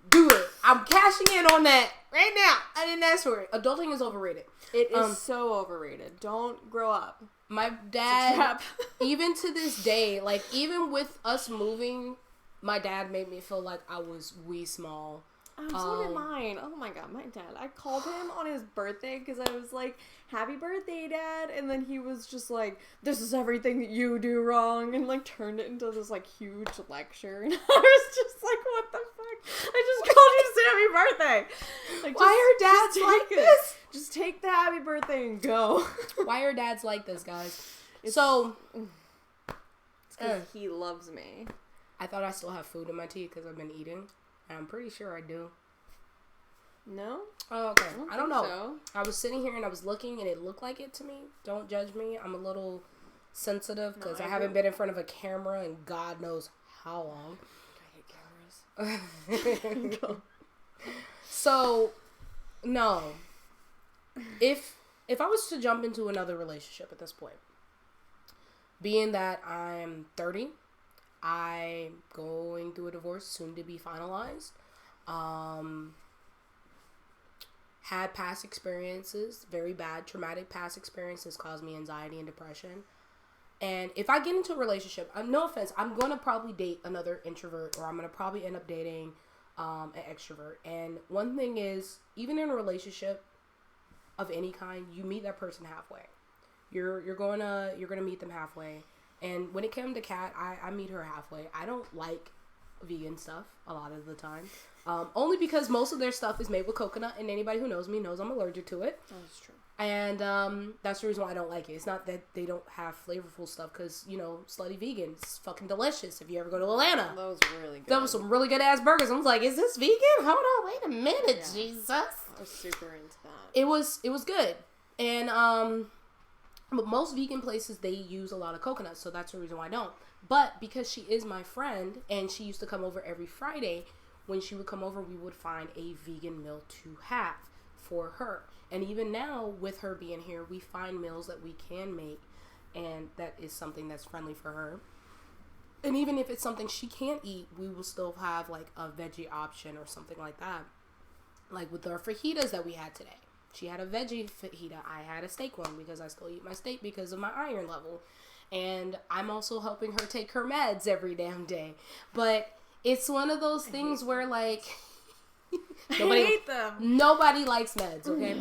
Do it. I'm cashing in on that right now. I didn't ask for it. Adulting is overrated. It is so overrated. Don't grow up. My dad, even to this day, like, even with us moving, my dad made me feel like I was wee small. So did mine. Oh my god, my dad. I called him on his birthday because I was like, happy birthday, Dad. And then he was just like, this is everything that you do wrong. And like turned it into this like huge lecture. And I was just like, what the fuck? I just called you to say happy birthday. Like, why are dads like this? Just take the happy birthday and go. Why are dads like this, guys? It's because he loves me. I thought I still have food in my teeth because I've been eating. I'm pretty sure I do. No? Oh, okay. I don't know. So. I was sitting here and I was looking and it looked like it to me. Don't judge me. I'm a little sensitive because I haven't been in front of a camera in God knows how long. I hate cameras. So, no. If I was to jump into another relationship at this point, being that I'm 30, I'm going through a divorce soon to be finalized. Had past experiences, very bad, traumatic past experiences caused me anxiety and depression. And if I get into a relationship, no offense, I'm going to probably date another introvert, or I'm going to probably end up dating an extrovert. And one thing is, even in a relationship of any kind, you meet that person halfway. You're gonna meet them halfway. And when it came to Kat, I meet her halfway. I don't like vegan stuff a lot of the time. Only because most of their stuff is made with coconut, and anybody who knows me knows I'm allergic to it. That's true. And that's the reason why I don't like it. It's not that they don't have flavorful stuff, because, slutty vegan, it's fucking delicious if you ever go to Atlanta. That was really good. That was some really good ass burgers. I was like, is this vegan? Hold on, wait a minute, yeah. Jesus. I was super into that. It was good. And, but most vegan places, they use a lot of coconuts, so that's the reason why I don't. But because she is my friend, and she used to come over every Friday, when she would come over, we would find a vegan meal to have for her. And even now, with her being here, we find meals that we can make, and that is something that's friendly for her. And even if it's something she can't eat, we will still have, like, a veggie option or something like that. Like with our fajitas that we had today. She had a veggie fajita. I had a steak one because I still eat my steak because of my iron level. And I'm also helping her take her meds every damn day. But it's one of those things where, like, I hate them. Nobody likes meds, okay?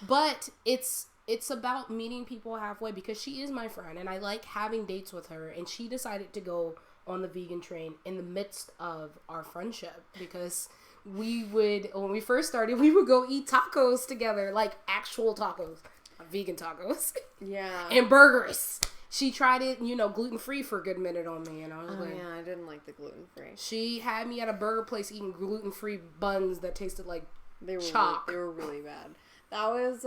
But it's about meeting people halfway, because she is my friend and I like having dates with her, and she decided to go on the vegan train in the midst of our friendship, because when we first started, we would go eat tacos together, like actual tacos, vegan tacos. Yeah. And burgers. She tried it, gluten-free for a good minute on me, and I was like... yeah, I didn't like the gluten-free. She had me at a burger place eating gluten-free buns that tasted like they were chalk. They were really bad. That was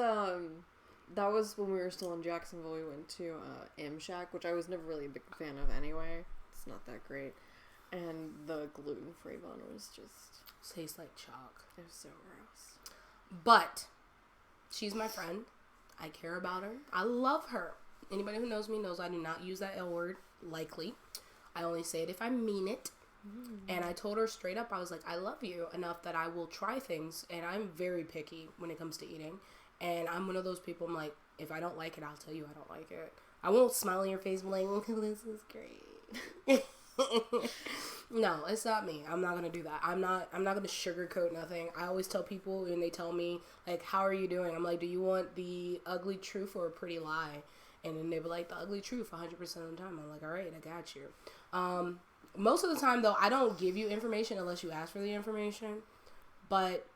when we were still in Jacksonville. We went to M Shack, which I was never really a big fan of anyway. It's not that great. And the gluten-free bun was just... tastes like chalk. It was so gross. But she's my friend. I care about her. I love her. Anybody who knows me knows I do not use that L word lightly. I only say it if I mean it. And I told her straight up, I was like, I love you enough that I will try things. And I'm very picky when it comes to eating. And I'm one of those people, I'm like, if I don't like it, I'll tell you I don't like it. I won't smile in your face and be like, look, this is great. No, it's not me. I'm not going to do that. I'm not going to sugarcoat nothing. I always tell people when they tell me, like, how are you doing? I'm like, do you want the ugly truth or a pretty lie? And then they be like, the ugly truth 100% of the time. I'm like, all right, I got you. Most of the time, though, I don't give you information unless you ask for the information. But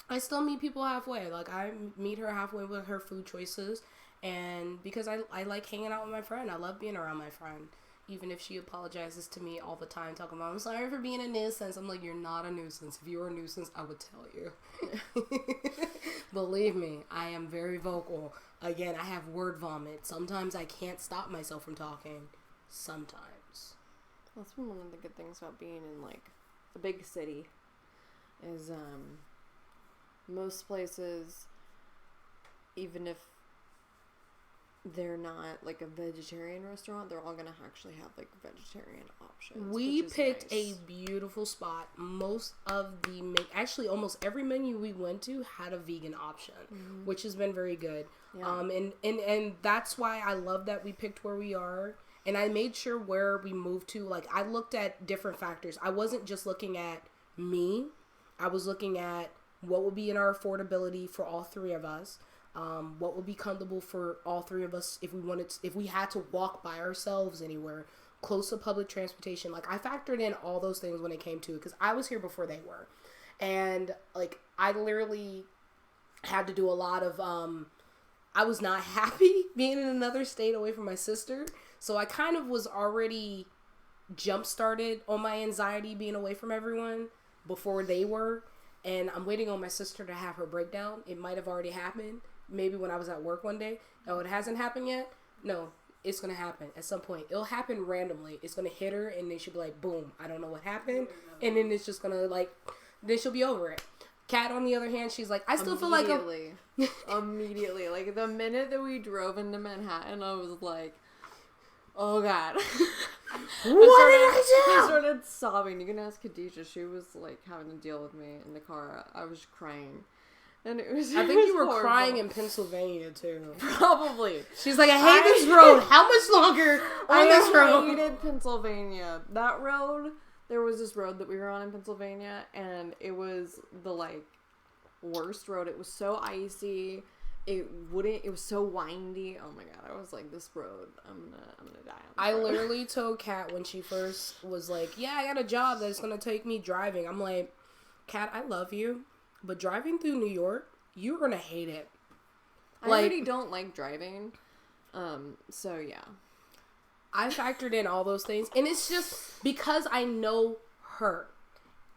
I still meet people halfway. Like, I meet her halfway with her food choices. And because I like hanging out with my friend. I love being around my friend. Even if she apologizes to me all the time, talking about, I'm sorry for being a nuisance. I'm like, you're not a nuisance. If you were a nuisance, I would tell you. Believe me, I am very vocal. Again, I have word vomit. Sometimes I can't stop myself from talking. Sometimes. That's one of the good things about being in, like, a big city. Is, most places, even if they're not like a vegetarian restaurant, they're all gonna actually have like vegetarian options. We picked nice. a beautiful spot. Most of actually almost every menu we went to had a vegan option, which has been very good. Yeah. And that's why I love that we picked where we are. And I made sure where we moved to, like, I looked at different factors. I wasn't just looking at me. I was looking at what would be in our affordability for all three of us. What would be comfortable for all three of us if we had to walk by ourselves anywhere close to public transportation. Like, I factored in all those things when it came to it, because I was here before they were. And, like, I literally had to do a lot of, I was not happy being in another state away from my sister. So I kind of was already jump-started on my anxiety being away from everyone before they were. And I'm waiting on my sister to have her breakdown. It might have already happened. Maybe when I was at work one day. No, it hasn't happened yet. No, it's going to happen at some point. It'll happen randomly. It's going to hit her and then she'll be like, boom, I don't know what happened. And then it's just going to, like, then she'll be over it. Kat, on the other hand, she's like, I still feel like Immediately. Like, the minute that we drove into Manhattan, I was like, oh, God. I started sobbing. You can ask Khadijah. She was, like, having to deal with me in the car. I was crying. And it was I think you were horrible. crying in Pennsylvania, too. Probably. She's like, I hate this road. How much longer on this road? I hated Pennsylvania. That road, there was this road that we were on in Pennsylvania, and it was the, like, worst road. It was so icy. It was so windy. Oh my God. I was like, this road, I'm gonna die on this I road. literally told Kat when she first was like, yeah, I got a job that's gonna take me driving. I'm like, Kat, I love you, but driving through New York, you're gonna hate it. I already don't like driving. So yeah. I factored in all those things, and it's just because I know her.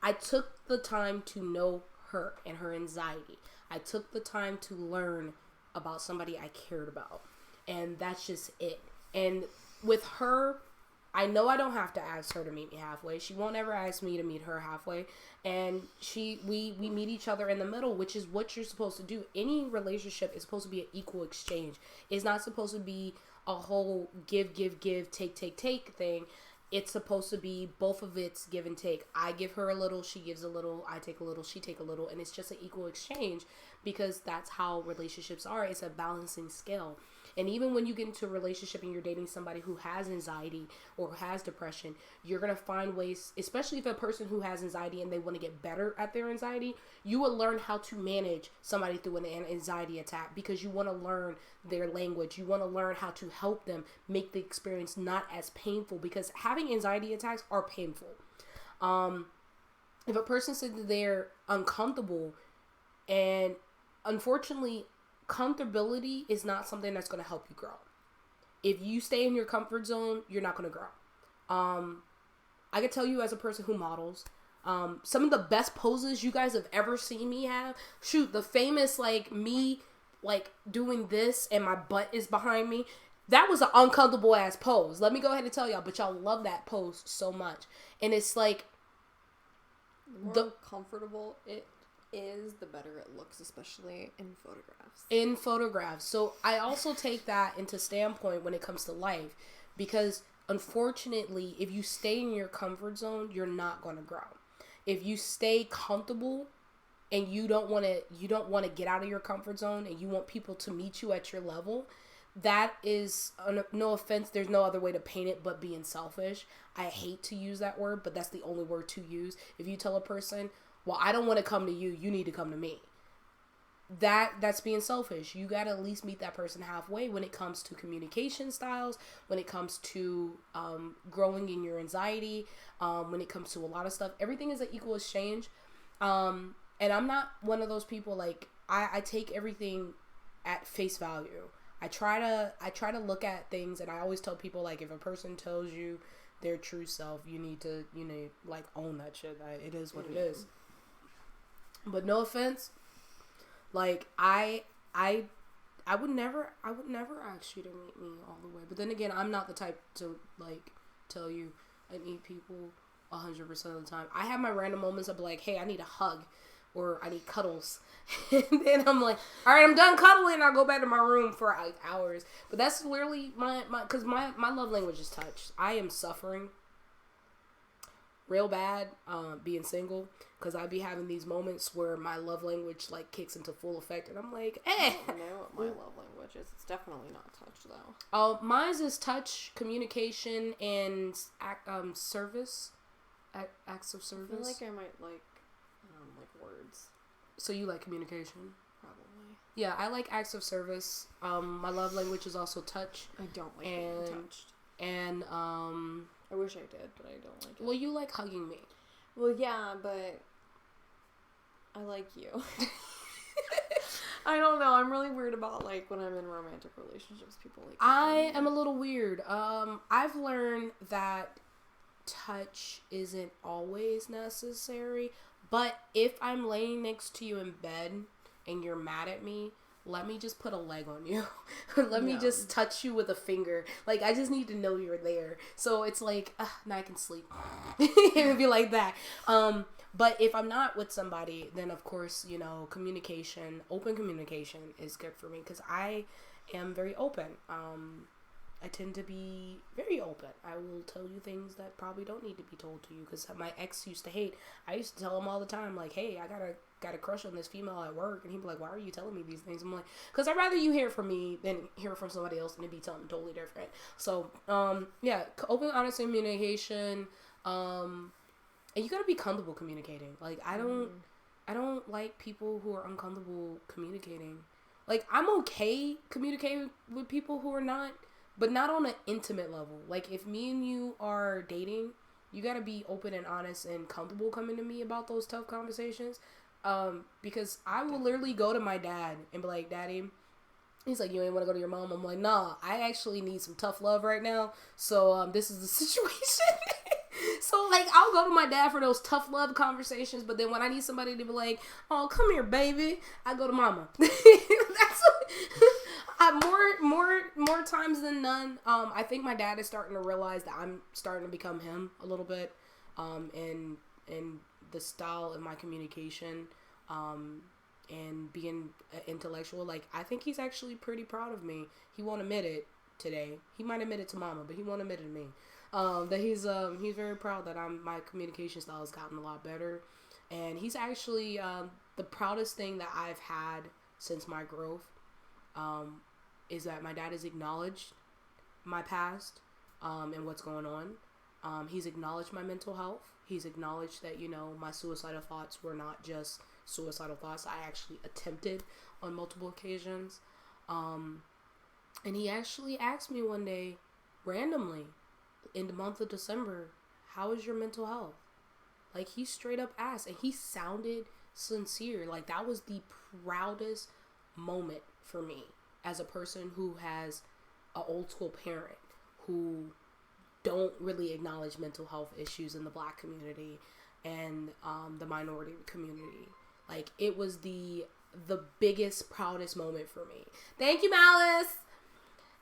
I took the time to know her and her anxiety. I took the time to learn about somebody I cared about, and that's just it. And with her, I know I don't have to ask her to meet me halfway. She won't ever ask me to meet her halfway, and we meet each other in the middle, which is what you're supposed to do. Any relationship is supposed to be an equal exchange. It's not supposed to be a whole give, take thing. It's supposed to be both of it's give and take. I give her a little, she gives a little, I take a little, she take a little, and it's just an equal exchange, because that's how relationships are. It's a balancing scale. And even when you get into a relationship and you're dating somebody who has anxiety or who has depression, you're going to find ways, especially if a person who has anxiety and they want to get better at their anxiety, you will learn how to manage somebody through an anxiety attack because you want to learn their language. You want to learn how to help them make the experience not as painful, because having anxiety attacks are painful. If a person said that they're uncomfortable, and unfortunately, comfortability is not something that's going to help you grow. If you stay in your comfort zone, you're not going to grow. I can tell you as a person who models, some of the best poses you guys have ever seen me have, the famous, like, me, like, doing this and my butt is behind me, that was an uncomfortable ass pose. Let me go ahead and tell y'all, but y'all love that pose so much. And it's like, the more comfortable it is, the better it looks, especially in photographs. So I also take that into standpoint when it comes to life, because unfortunately, if you stay in your comfort zone, you're not going to grow. If you stay comfortable and you don't want to get out of your comfort zone and you want people to meet you at your level, that is, no offense, there's no other way to paint it but being selfish. I hate to use that word, but that's the only word to use. If you tell a person, well, I don't want to come to you, you need to come to me, that's being selfish. You got to at least meet that person halfway when it comes to communication styles, when it comes to growing in your anxiety, when it comes to a lot of stuff. Everything is an equal exchange. And I'm not one of those people, like, I take everything at face value. I try to look at things, and I always tell people, like, if a person tells you their true self, you need to, like, own that shit. It is what it is. But no offense, like, I would never ask you to meet me all the way. But then again, I'm not the type to, like, tell you I meet people 100% of the time. I have my random moments of, like, hey, I need a hug, or I need cuddles. And then I'm like, all right, I'm done cuddling. I'll go back to my room for, like, hours. But that's literally because my love language is touch. I am suffering real bad being single, because I be having these moments where my love language, like, kicks into full effect, and I'm like, eh. I don't know what my love language is. It's definitely not touch, though. Mine's is touch, communication, and service. Acts of service. I feel like I might like words. So you like communication? Probably. Yeah, I like acts of service. My love language is also touch. I don't like being touched. And I wish I did, but I don't like it. Well, you like hugging me. Well, yeah, but I like you. I don't know. I'm really weird about, like, when I'm in romantic relationships, people like. I am a little weird. I've learned that touch isn't always necessary, but if I'm laying next to you in bed and you're mad at me, let me just put a leg on you. Let me just touch you with a finger. Like, I just need to know you're there. So it's like, now I can sleep. It would be like that. But if I'm not with somebody, then of course, communication, open communication is good for me, because I am very open. I tend to be very open. I will tell you things that probably don't need to be told to you, because my ex used to hate. I used to tell him all the time, like, hey, I got a crush on this female at work, and he'd be like, why are you telling me these things? I'm like, because I'd rather you hear from me than hear from somebody else, and it'd be something totally different. So, yeah, open, honest communication, and you gotta be comfortable communicating. Like, I don't like people who are uncomfortable communicating. Like, I'm okay communicating with people who are not, but not on an intimate level. Like, if me and you are dating, you gotta be open and honest and comfortable coming to me about those tough conversations. Because I will literally go to my dad and be like, Daddy, he's like, you ain't want to go to your mom? I'm like, nah, I actually need some tough love right now. So, this is the situation. So, like, I'll go to my dad for those tough love conversations, but then when I need somebody to be like, oh, come here, baby, I go to mama. That's more times than none. I think my dad is starting to realize that I'm starting to become him a little bit, in the style of my communication, and being intellectual. Like, I think he's actually pretty proud of me. He won't admit it today. He might admit it to mama, but he won't admit it to me. That he's very proud that my communication style has gotten a lot better, and he's actually the proudest thing that I've had since my growth. is that my dad has acknowledged my past and what's going on. He's acknowledged my mental health. He's acknowledged that, you know, my suicidal thoughts were not just suicidal thoughts. I actually attempted on multiple occasions. And he actually asked me one day, randomly, in the month of December, how is your mental health? Like, he straight up asked, and he sounded sincere. Like, that was the proudest moment for me as a person who has an old school parent who don't really acknowledge mental health issues in the Black community and the minority community. Like, it was the biggest, proudest moment for me. Thank you, Malice.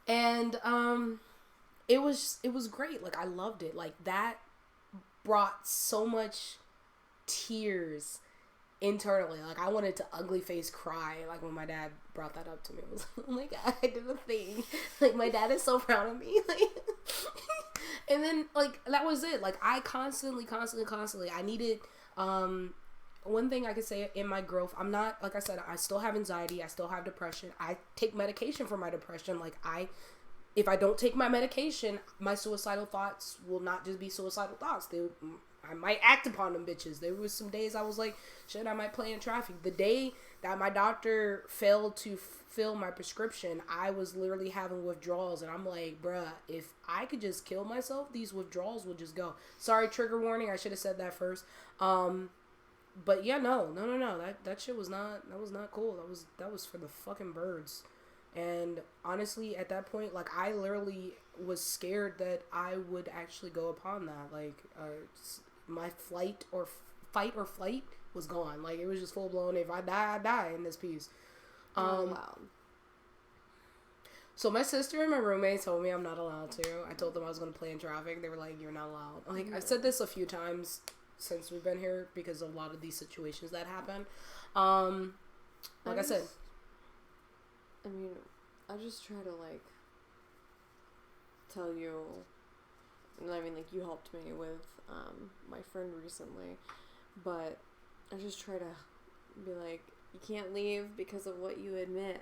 And it was great. Like, I loved it. Like, that brought so much tears internally. Like, I wanted to ugly face cry, like, when my dad brought that up to me. I was like, oh my God, I did a thing. Like, my dad is so proud of me. Like, and then, like, that was it. Like, I constantly, I needed, one thing I could say in my growth, I'm not, like I said, I still have anxiety, I still have depression, I take medication for my depression. Like, if I don't take my medication, my suicidal thoughts will not just be suicidal thoughts. I might act upon them bitches. There was some days I was like, shit, I might play in traffic. The day that my doctor failed to fill my prescription, I was literally having withdrawals. And I'm like, bruh, if I could just kill myself, these withdrawals would just go. Sorry, trigger warning. I should have said that first. But yeah, no. That shit was not cool. That was for the fucking birds. And honestly, at that point, like, I literally was scared that I would actually go upon that. Like, my fight or flight was gone. Like, it was just full blown. If I die, I die in this piece. Wow. So my sister and my roommate told me I'm not allowed to. I told them I was going to play in traffic. They were like, you're not allowed. Like, I've said this a few times since we've been here because of a lot of these situations that happen. I said, I mean, I just try to, like, tell you, I mean, like, you helped me with, my friend recently, but I just try to be like, you can't leave because of what you would miss.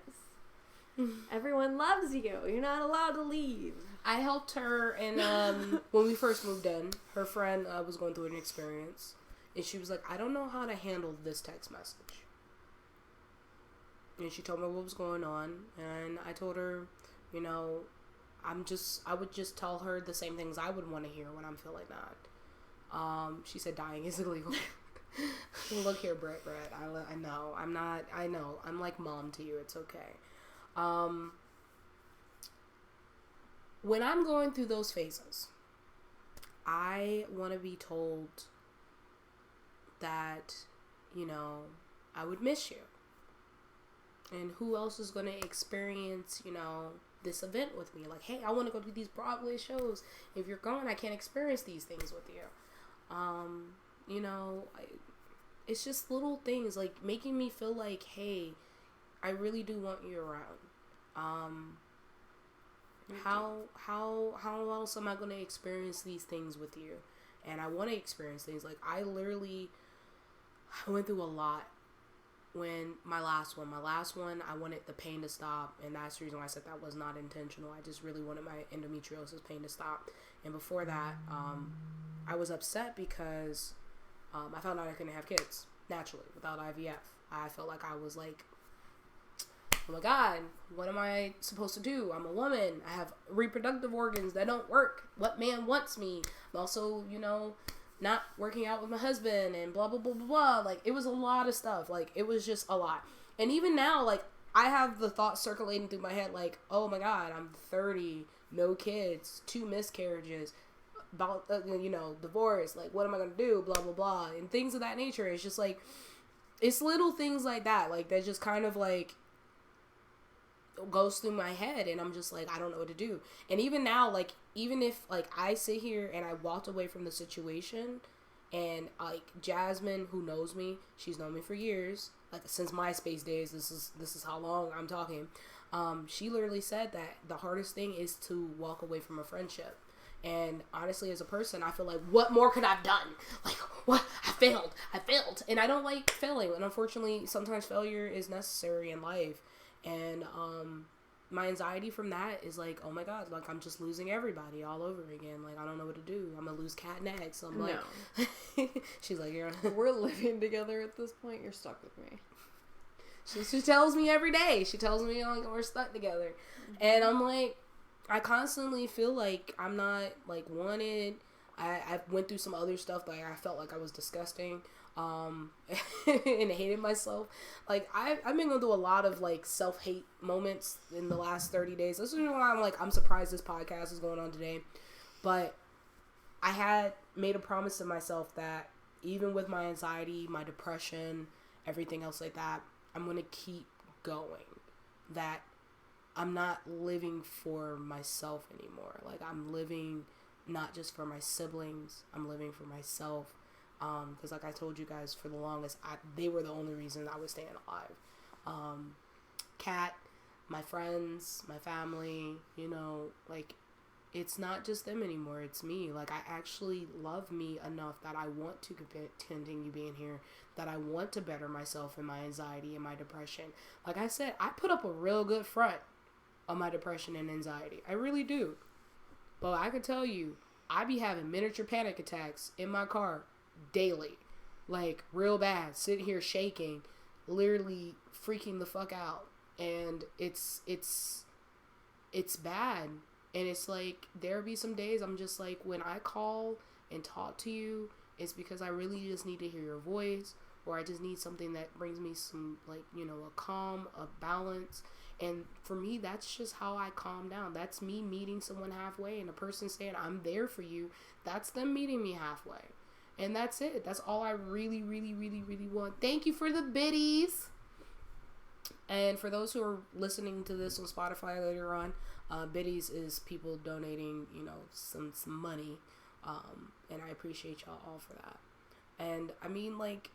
Everyone loves you. You're not allowed to leave. I helped her, and when we first moved in, her friend was going through an experience, and she was like, I don't know how to handle this text message. And she told me what was going on, and I told her, you know, I would just tell her the same things I would want to hear when I'm feeling that. She said dying is illegal. Look here, Brett, I know, I'm like mom to you, it's okay. When I'm going through those phases, I want to be told that, you know, I would miss you. And who else is going to experience, you know, this event with me? Like, hey, I want to go to these Broadway shows. If you're gone, I can't experience these things with you. You know, it's just little things, like, making me feel like, hey, I really do want you around. How else am I going to experience these things with you? And I want to experience things. Like, I went through a lot. When my last one, I wanted the pain to stop, and that's the reason why I said that was not intentional. I just really wanted my endometriosis pain to stop. And before that, I was upset because I found out I couldn't have kids naturally without IVF. I felt like I was like, oh my God, what am I supposed to do? I'm a woman. I have reproductive organs that don't work. What man wants me? I'm also, you know, not working out with my husband and blah, blah, blah, blah, blah. Like, it was a lot of stuff. Like, it was just a lot. And even now, like, I have the thoughts circulating through my head, like, oh my God, I'm 30, no kids, 2 miscarriages, about, you know, divorce. Like, what am I going to do? Blah, blah, blah. And things of that nature. It's just like, it's little things like that. Like, that just kind of like goes through my head, and I'm just like, I don't know what to do. And even now, like, even if, like, I sit here and I walked away from the situation, and, like, Jasmine, who knows me, she's known me for years, like, since MySpace days, this is how long I'm talking, she literally said that the hardest thing is to walk away from a friendship. And honestly, as a person, I feel like, what more could I have done? Like, what? I failed. And I don't like failing. And unfortunately, sometimes failure is necessary in life. And, my anxiety from that is like, oh my God, like I'm just losing everybody all over again. Like I don't know what to do. I'm gonna lose Kat next. So I'm like, no. She's like, we're living together at this point. You're stuck with me. She tells me every day. She tells me like we're stuck together, and I'm like, I constantly feel like I'm not like wanted. I went through some other stuff that I felt like I was disgusting. And hated myself. Like I've been going through a lot of like self-hate moments in the last 30 days. This is why I'm surprised this podcast is going on today. But I had made a promise to myself that even with my anxiety, my depression, everything else like that, I'm going to keep going. That I'm not living for myself anymore. Like I'm living not just for my siblings, I'm living for myself. Because like I told you guys, for the longest, they were the only reason I was staying alive. Kat, my friends, my family, you know, like, it's not just them anymore, it's me. Like, I actually love me enough that I want to continue being here, that I want to better myself in my anxiety and my depression. Like I said, I put up a real good front on my depression and anxiety. I really do. But I can tell you, I be having miniature panic attacks in my car daily, like real bad, sitting here shaking, literally freaking the fuck out, and it's bad. And it's like there'll be some days I'm just like, when I call and talk to you, it's because I really just need to hear your voice, or I just need something that brings me some, like, you know, a calm, a balance. And for me, that's just how I calm down. That's me meeting someone halfway, and a person saying I'm there for you. That's them meeting me halfway. And that's it. That's all I really, really, really, really want. Thank you for the biddies. And for those who are listening to this on Spotify later on, biddies is people donating, you know, some money. And I appreciate y'all all for that. And I mean, like,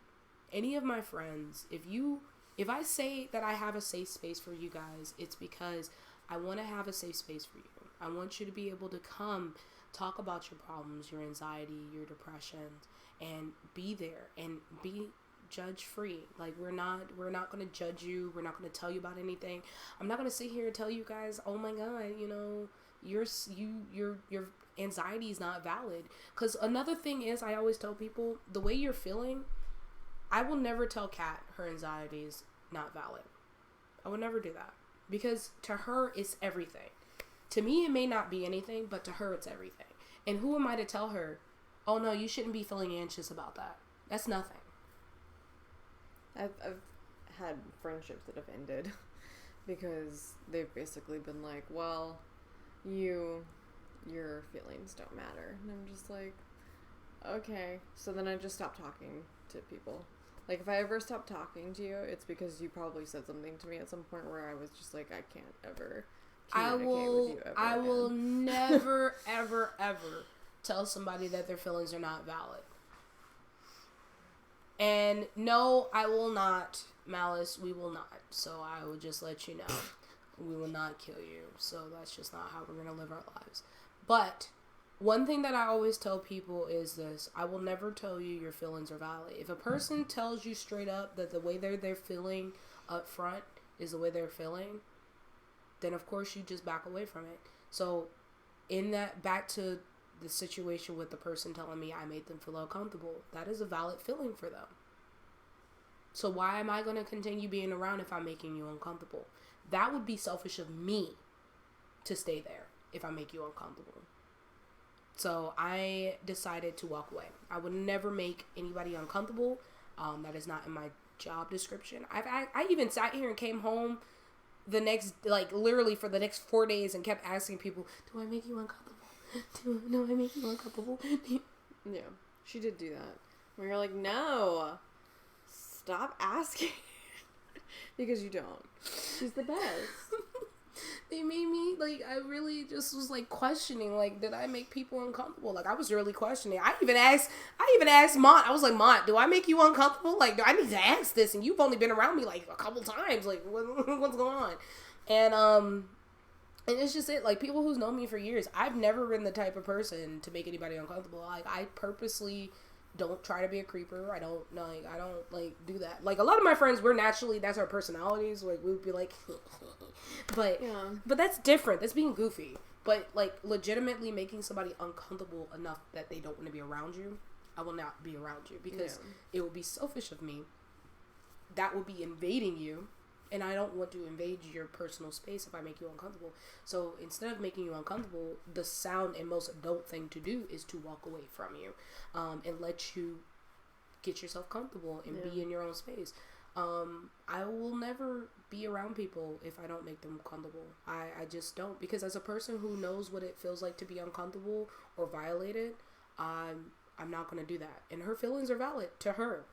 any of my friends, if I say that I have a safe space for you guys, it's because I want to have a safe space for you. I want you to be able to come talk about your problems, your anxiety, your depressions, and be there and be judge free. Like, we're not going to judge you. We're not going to tell you about anything. I'm not going to sit here and tell you guys, oh my God, you know, your anxiety is not valid. Because another thing is, I always tell people, the way you're feeling, I will never tell Kat her anxiety is not valid. I would never do that, because to her it's everything. To me it may not be anything, but to her it's everything. And who am I to tell her, oh no, you shouldn't be feeling anxious about that? That's nothing. I've had friendships that have ended because they've basically been like, well, your feelings don't matter. And I'm just like, okay. So then I just stopped talking to people. Like, if I ever stop talking to you, it's because you probably said something to me at some point where I was just like, I can't ever communicate with you ever I again. will never, ever, ever tell somebody that their feelings are not valid. And no, I will not, Malice, we will not. So I will just let you know, we will not kill you. So that's just not how we're going to live our lives. But one thing that I always tell people is this: I will never tell you your feelings are valid. If a person tells you straight up that the way they're feeling up front is the way they're feeling, then of course you just back away from it. So in that, back to the situation with the person telling me I made them feel uncomfortable, that is a valid feeling for them. So why am I going to continue being around if I'm making you uncomfortable? That would be selfish of me to stay there if I make you uncomfortable. So I decided to walk away. I would never make anybody uncomfortable. That is not in my job description. I even sat here and came home the next, like, literally for the next 4 days and kept asking people, do I make you uncomfortable? Do I make you uncomfortable? Yeah, she did do that. When you're like, no, stop asking. Because you don't. She's the best. They made me, like, I really just was, like, questioning, like, did I make people uncomfortable? Like, I was really questioning. I even asked Mont. I was like, Mont, do I make you uncomfortable? Like, do I need to ask this? And you've only been around me, like, a couple times. Like, what's going on? And it's just it. Like, people who's known me for years, I've never been the type of person to make anybody uncomfortable. Like, I purposely don't try to be a creeper. I don't do that. Like, a lot of my friends, we're naturally, that's our personalities. Like, we would be like, but that's different. That's being goofy. But, like, legitimately making somebody uncomfortable enough that they don't want to be around you, I will not be around you, because it would be selfish of me. That would be invading you, and I don't want to invade your personal space if I make you uncomfortable. So instead of making you uncomfortable, the sound and most adult thing to do is to walk away from you, and let you get yourself comfortable and be in your own space. I will never be around people if I don't make them comfortable. I just don't, because as a person who knows what it feels like to be uncomfortable or violated, I'm not going to do that. And her feelings are valid to her.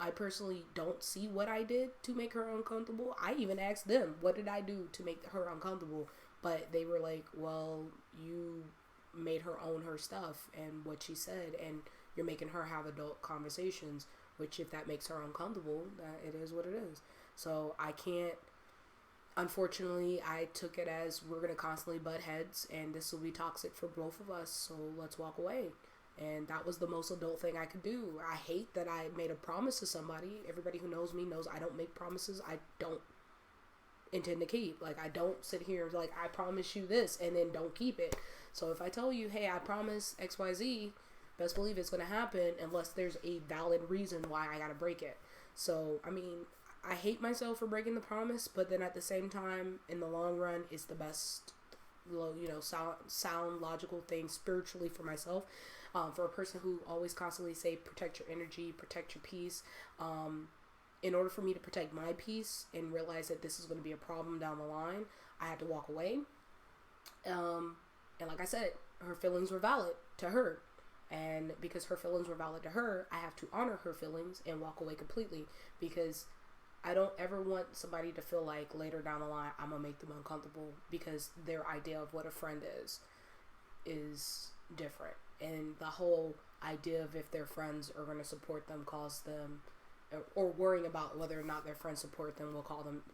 I personally don't see what I did to make her uncomfortable. I even asked them, what did I do to make her uncomfortable? But they were like, well, you made her own her stuff and what she said, and you're making her have adult conversations, which if that makes her uncomfortable, that it is what it is. So I can't, unfortunately, I took it as we're going to constantly butt heads and this will be toxic for both of us, so let's walk away. And that was the most adult thing I could do. I hate that I made a promise to somebody. Everybody who knows me knows I don't make promises I don't intend to keep. Like, I don't sit here and like, I promise you this and then don't keep it. So if I tell you, hey, I promise XYZ, best believe it's going to happen unless there's a valid reason why I got to break it. So, I mean, I hate myself for breaking the promise, but then at the same time, in the long run, it's the best, sound logical thing spiritually for myself. For a person who always constantly say, protect your energy, protect your peace. In order for me to protect my peace and realize that this is going to be a problem down the line, I had to walk away. And like I said, her feelings were valid to her. And because her feelings were valid to her, I have to honor her feelings and walk away completely, because I don't ever want somebody to feel like later down the line I'm going to make them uncomfortable because their idea of what a friend is different. And the whole idea of if their friends are going to support them, cause them, or worrying about whether or not their friends support them will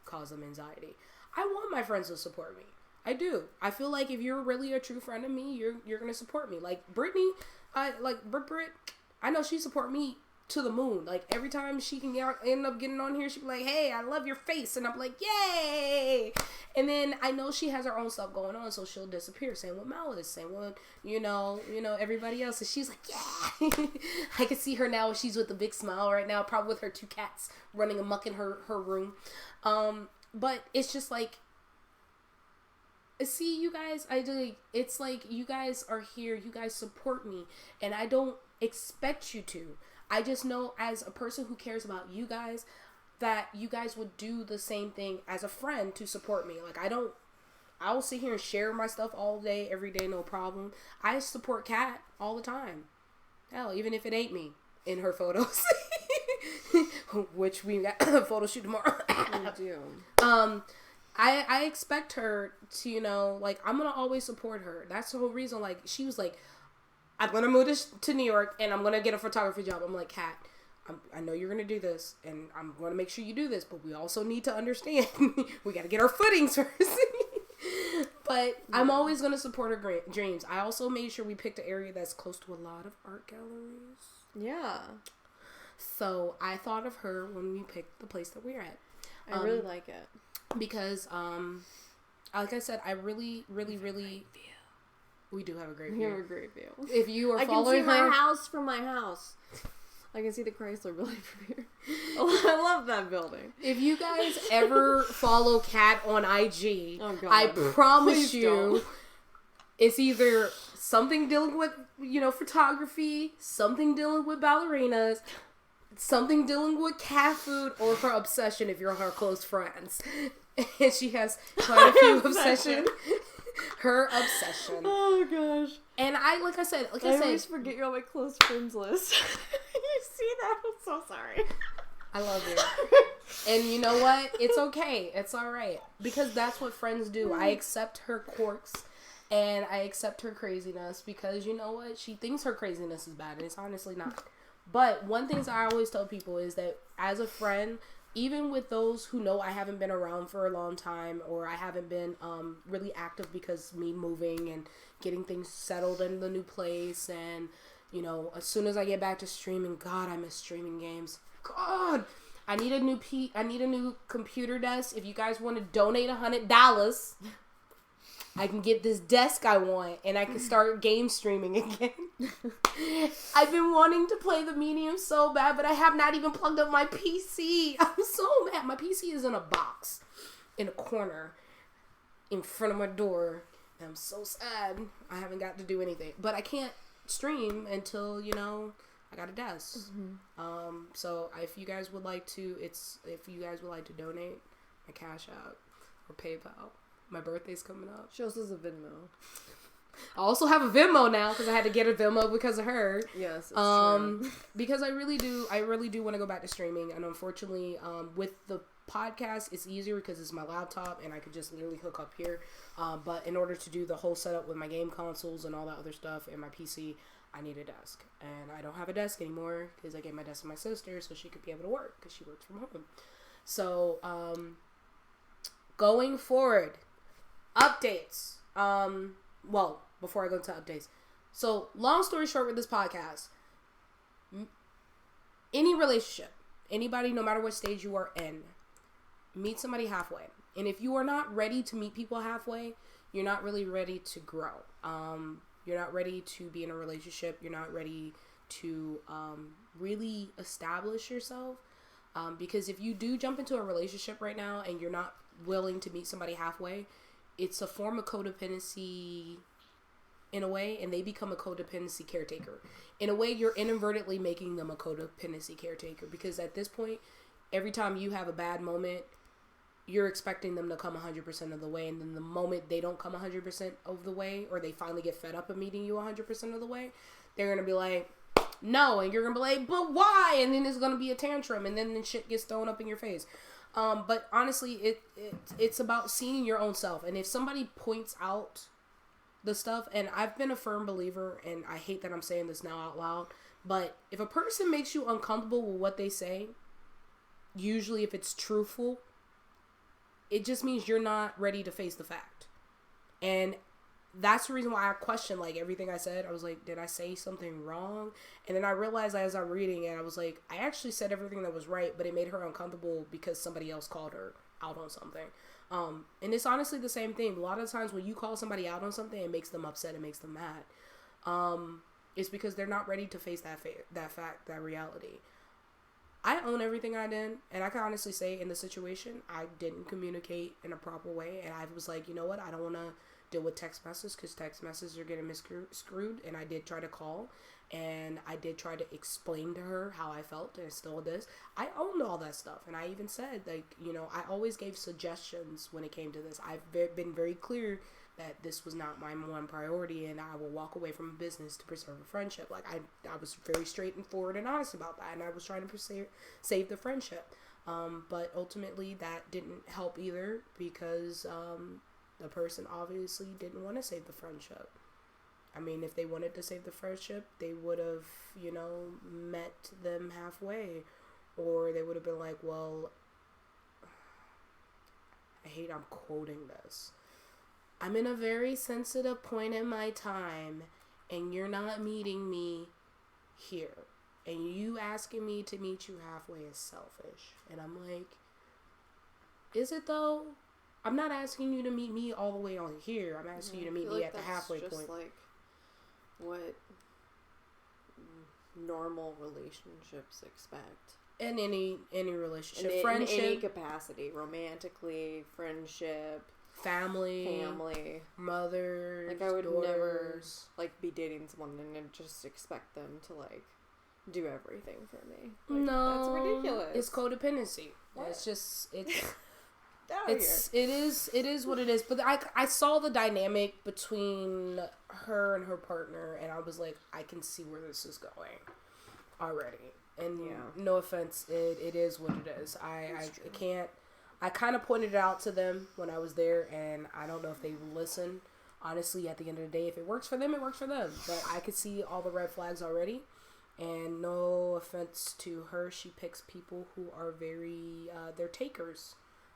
cause them anxiety. I want my friends to support me. I do. I feel like if you're really a true friend of me, you're going to support me. Like Brittany, Brit, I know she support me to the moon. Like, every time she can end up getting on here, she be like, hey, I love your face. And I'm like, yay. And then I know she has her own stuff going on, so she'll disappear. Same with Malice. Same with, everybody else. And she's like, yeah. I can see her now. She's with a big smile right now, probably with her 2 cats running amok in her room. But it's just like, see, you guys, it's like, you guys are here. You guys support me. And I don't expect you to. I just know, as a person who cares about you guys, that you guys would do the same thing as a friend to support me. Like, I'll sit here and share my stuff all day, every day, no problem. I support Kat all the time. Hell, even if it ain't me in her photos. Which we got a photo shoot tomorrow. We do. I expect her to, I'm going to always support her. That's the whole reason. Like, she was like, I'm going to move to New York and I'm going to get a photography job. I'm like, Kat, I know you're going to do this and I'm going to make sure you do this, but we also need to understand we got to get our footings first. But I'm always going to support her dreams. I also made sure we picked an area that's close to a lot of art galleries. Yeah. So I thought of her when we picked the place that we're at. I really like it. Because, like I said, I really, really, really... We do have a great view. We have a great view. If you are I following can see my house from my house. I can see the Chrysler building from here. I love that building. If you guys ever follow Kat on IG, oh God. I promise Please you, don't. It's either something dealing with, photography, something dealing with ballerinas, something dealing with cat food, or her obsession if you're her close friends. And she has quite a few obsessions. Her obsession. Oh gosh. And I said, I always forget you're on my close friends list. You see that? I'm so sorry. I love you. And you know what? It's okay. It's alright. Because that's what friends do. I accept her quirks and I accept her craziness because you know what? She thinks her craziness is bad and it's honestly not. But one thing I always tell people is that as a friend, even with those who know I haven't been around for a long time or I haven't been really active because me moving and getting things settled in the new place and, you know, as soon as I get back to streaming, God, I miss streaming games. God, I need a new computer desk. If you guys want to donate $100, I can get this desk I want, and I can start game streaming again. I've been wanting to play the Medium so bad, but I have not even plugged up my PC. I'm so mad. My PC is in a box in a corner in front of my door, and I'm so sad. I haven't got to do anything, but I can't stream until, you know, I got a desk. Mm-hmm. So if you guys would like to donate, my Cash App or PayPal. My birthday's coming up. She also has a Venmo. I also have a Venmo now because I had to get a Venmo because of her. Yes, it's true. Because I really do want to go back to streaming, and unfortunately, with the podcast, it's easier because it's my laptop and I could just literally hook up here. But in order to do the whole setup with my game consoles and all that other stuff and my PC, I need a desk, and I don't have a desk anymore because I gave my desk to my sister so she could be able to work because she works from home. So, going forward. Updates. Well, before I go into updates. So, long story short with this podcast, any relationship, anybody, no matter what stage you are in, meet somebody halfway. And if you are not ready to meet people halfway, you're not really ready to grow. You're not ready to be in a relationship. You're not ready to really establish yourself. Because if you do jump into a relationship right now and you're not willing to meet somebody halfway, it's a form of codependency in a way, and they become a codependency caretaker. In a way, you're inadvertently making them a codependency caretaker, because at this point, every time you have a bad moment, you're expecting them to come 100% of the way, and then the moment they don't come 100% of the way, or they finally get fed up of meeting you 100% of the way, they're going to be like, no, and you're going to be like, but why? And then there's going to be a tantrum, and then the shit gets thrown up in your face. But honestly, it's about seeing your own self. And if somebody points out the stuff, and I've been a firm believer, and I hate that I'm saying this now out loud, but if a person makes you uncomfortable with what they say, usually if it's truthful, it just means you're not ready to face the fact. And that's the reason why I questioned, like, everything I said. I was like, did I say something wrong? And then I realized as I'm reading it, I was like, I actually said everything that was right, but it made her uncomfortable because somebody else called her out on something. And it's honestly the same thing. A lot of times when you call somebody out on something, it makes them upset, it makes them mad. It's because they're not ready to face that fact, that reality. I own everything I did, and I can honestly say in the situation, I didn't communicate in a proper way, and I was like, you know what, I don't want to deal with text messages because text messages are getting misconstrued, and I did try to call, and I did try to explain to her how I felt, and it still does. I owned all that stuff, and I even said, like, you know, I always gave suggestions when it came to this. I've been very clear that this was not my one priority, and I will walk away from a business to preserve a friendship. Like, I was very straightforward and honest about that, and I was trying to save the friendship. But ultimately, that didn't help either, because the person obviously didn't want to save the friendship. I mean, if they wanted to save the friendship, they would have, you know, met them halfway. Or they would have been like, well, I hate I'm quoting this. I'm in a very sensitive point in my time, and you're not meeting me here. And you asking me to meet you halfway is selfish. And I'm like, is it though? I'm not asking you to meet me all the way on here. I'm asking you to meet me at the halfway point. That's like what normal relationships expect. In any relationship. Friendship. In any capacity. Romantically, friendship. Family, mothers, like I would daughters. never like be dating someone and just expect them to like do everything for me. Like, no, that's ridiculous. It's codependency. What? It's just it is what it is. But I saw the dynamic between her and her partner, and I was like, I can see where this is going already. And no offense, it is what it is. I can't. I kind of pointed it out to them when I was there, and I don't know if they listen. Honestly, at the end of the day, if it works for them, it works for them. But I could see all the red flags already. And no offense to her, she picks people who are very, they're takers.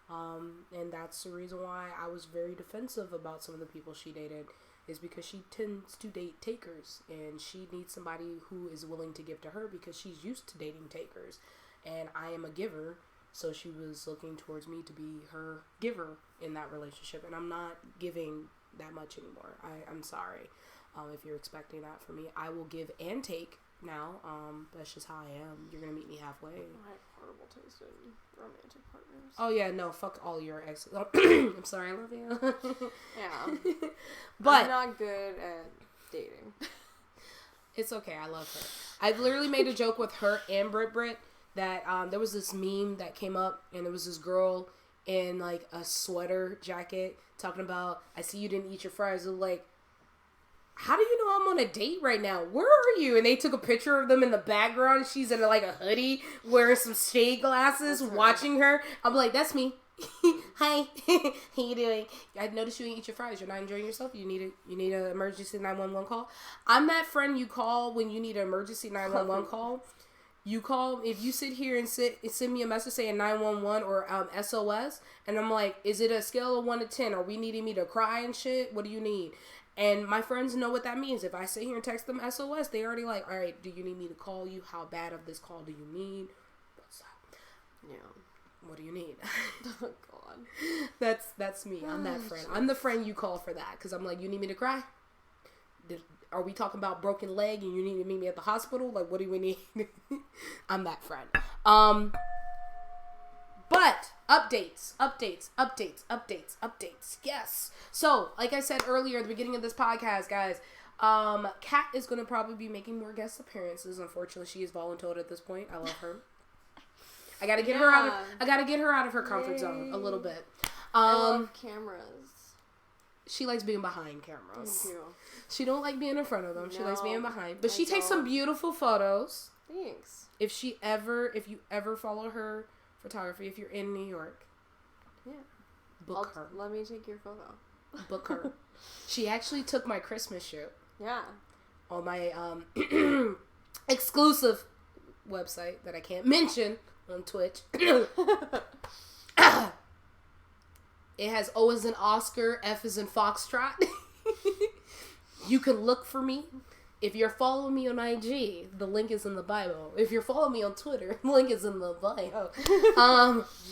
And that's the reason why I was very defensive about some of the people she dated. is because she tends to date takers, and she needs somebody who is willing to give to her because she's used to dating takers, and I am a giver, so she was looking towards me to be her giver in that relationship, and I'm not giving that much anymore. I'm sorry if you're expecting that from me. I will give and take now. That's just how I am. You're gonna meet me halfway. I have horrible taste in romantic partners. Oh yeah, no, fuck all your exes. I'm sorry, I love you. Yeah. But I'm not good at dating. it's okay, I love her. I literally made a joke with her and Brit that there was this meme that came up, and there was this girl in like a sweater jacket talking about, I see you didn't eat your fries. It was like, how do you know I'm on a date right now? Where are you? And they took a picture of them in the background. She's in like a hoodie, wearing some shade glasses, watching her. I'm like, that's me. Hi, how you doing? I noticed you didn't eat your fries. You're not enjoying yourself. You need an emergency 911 call. I'm that friend you call when you need an emergency 911 call. You call, if you sit here and send me a message saying 911 or SOS, and I'm like, is it a scale of 1 to 10? Are we needing me to cry and shit? What do you need? And my friends know what that means. If I sit here and text them SOS, they already like, all right, do you need me to call you? How bad of this call do you need? What's up? Yeah. What do you need? Oh, God. That's me. I'm that friend. I'm the friend you call for that. Because I'm like, you need me to cry? Are we talking about broken leg and you need to meet me at the hospital? Like, what do we need? I'm that friend. But updates. Yes. So, like I said earlier at the beginning of this podcast, guys, Kat is going to probably be making more guest appearances. Unfortunately, she is voluntold at this point. I love her. I gotta get her out. I gotta get her out of her comfort zone a little bit. I love cameras. She likes being behind cameras. Thank you. She don't like being in front of them. She likes No, being behind. But I she takes some don't. beautiful photos. Thanks. If you ever follow her photography, if you're in New York, Yeah. book her. Let me take your photo. Book her. She actually took my Christmas shoot Yeah. on my exclusive website that I can't mention on Twitch. It has O as in Oscar, F as in Foxtrot. You can look for me. If you're following me on IG, the link is in the bio. If you're following me on Twitter, the link is in the bio.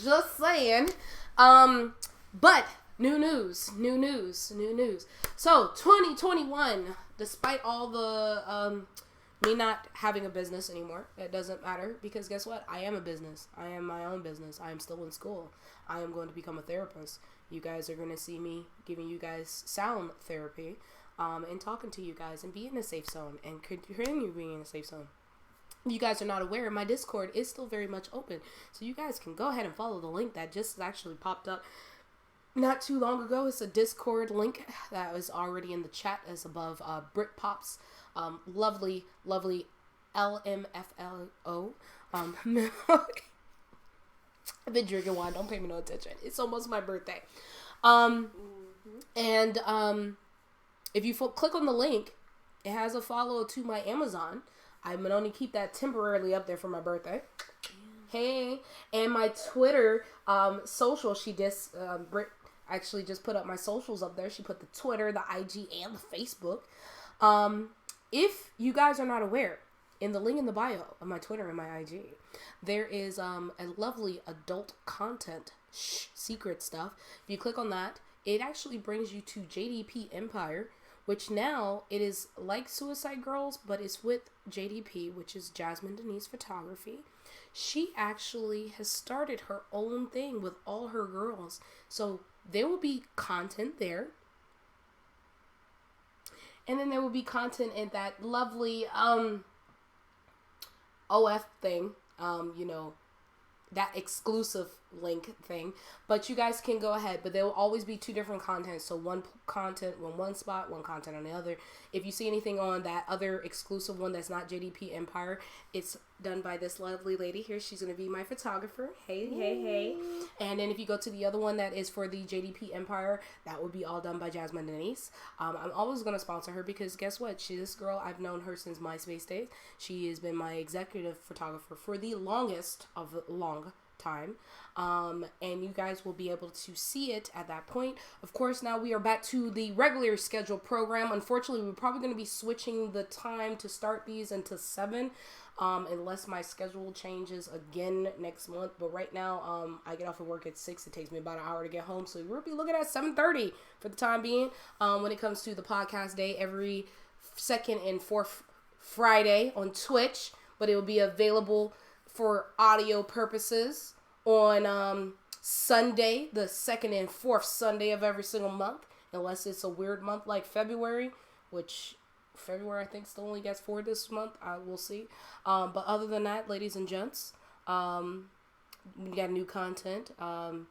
Just saying. But new news. So 2021, despite all the me not having a business anymore, it doesn't matter, because guess what? I am a business. I am my own business. I am still in school. I am going to become a therapist. You guys are going to see me giving you guys sound therapy, and talking to you guys and be in a safe zone and continue being in a safe zone. If you guys are not aware, my Discord is still very much open. So you guys can go ahead and follow the link that just actually popped up not too long ago. It's a Discord link that was already in the chat as above. Britpop's lovely LMFLO. I've been drinking wine. Don't pay me no attention. It's almost my birthday. And if you click on the link, it has a follow to my Amazon. I'm going to only keep that temporarily up there for my birthday. Hey. And my Twitter social, Brit actually just put up my socials up there. She put the Twitter, the IG, and the Facebook. If you guys are not aware, in the link in the bio of my Twitter and my IG, there is a lovely adult content, secret stuff. If you click on that, it actually brings you to JDP Empire, which now it is like Suicide Girls, but it's with JDP, which is Jasmine Denise Photography. She actually has started her own thing with all her girls. So there will be content there. And then there will be content in that lovely OF thing, that exclusive link thing. But you guys can go ahead, but there will always be two different contents. So one content on one spot, one content on the other. If you see anything on that other exclusive one that's not JDP Empire, it's done by this lovely lady here. She's going to be my photographer. Hey. And then if you go to the other one that is for the JDP Empire, that would be all done by Jasmine Denise. I'm always going to sponsor her because guess what? This girl, I've known her since MySpace days. She has been my executive photographer for the longest of long time. And you guys will be able to see it at that point. Of course, now we are back to the regular scheduled program. Unfortunately, we're probably going to be switching the time to start these into 7, unless my schedule changes again next month. But right now, I get off of work at 6. It takes me about an hour to get home. So we'll be looking at 7:30 for the time being. When it comes to the podcast day, every second and fourth Friday on Twitch. But it will be available for audio purposes on Sunday, the second and fourth Sunday of every single month, unless it's a weird month like February, which February I think still only gets 4 this month. I will see. But other than that, ladies and gents, we got new content. I'll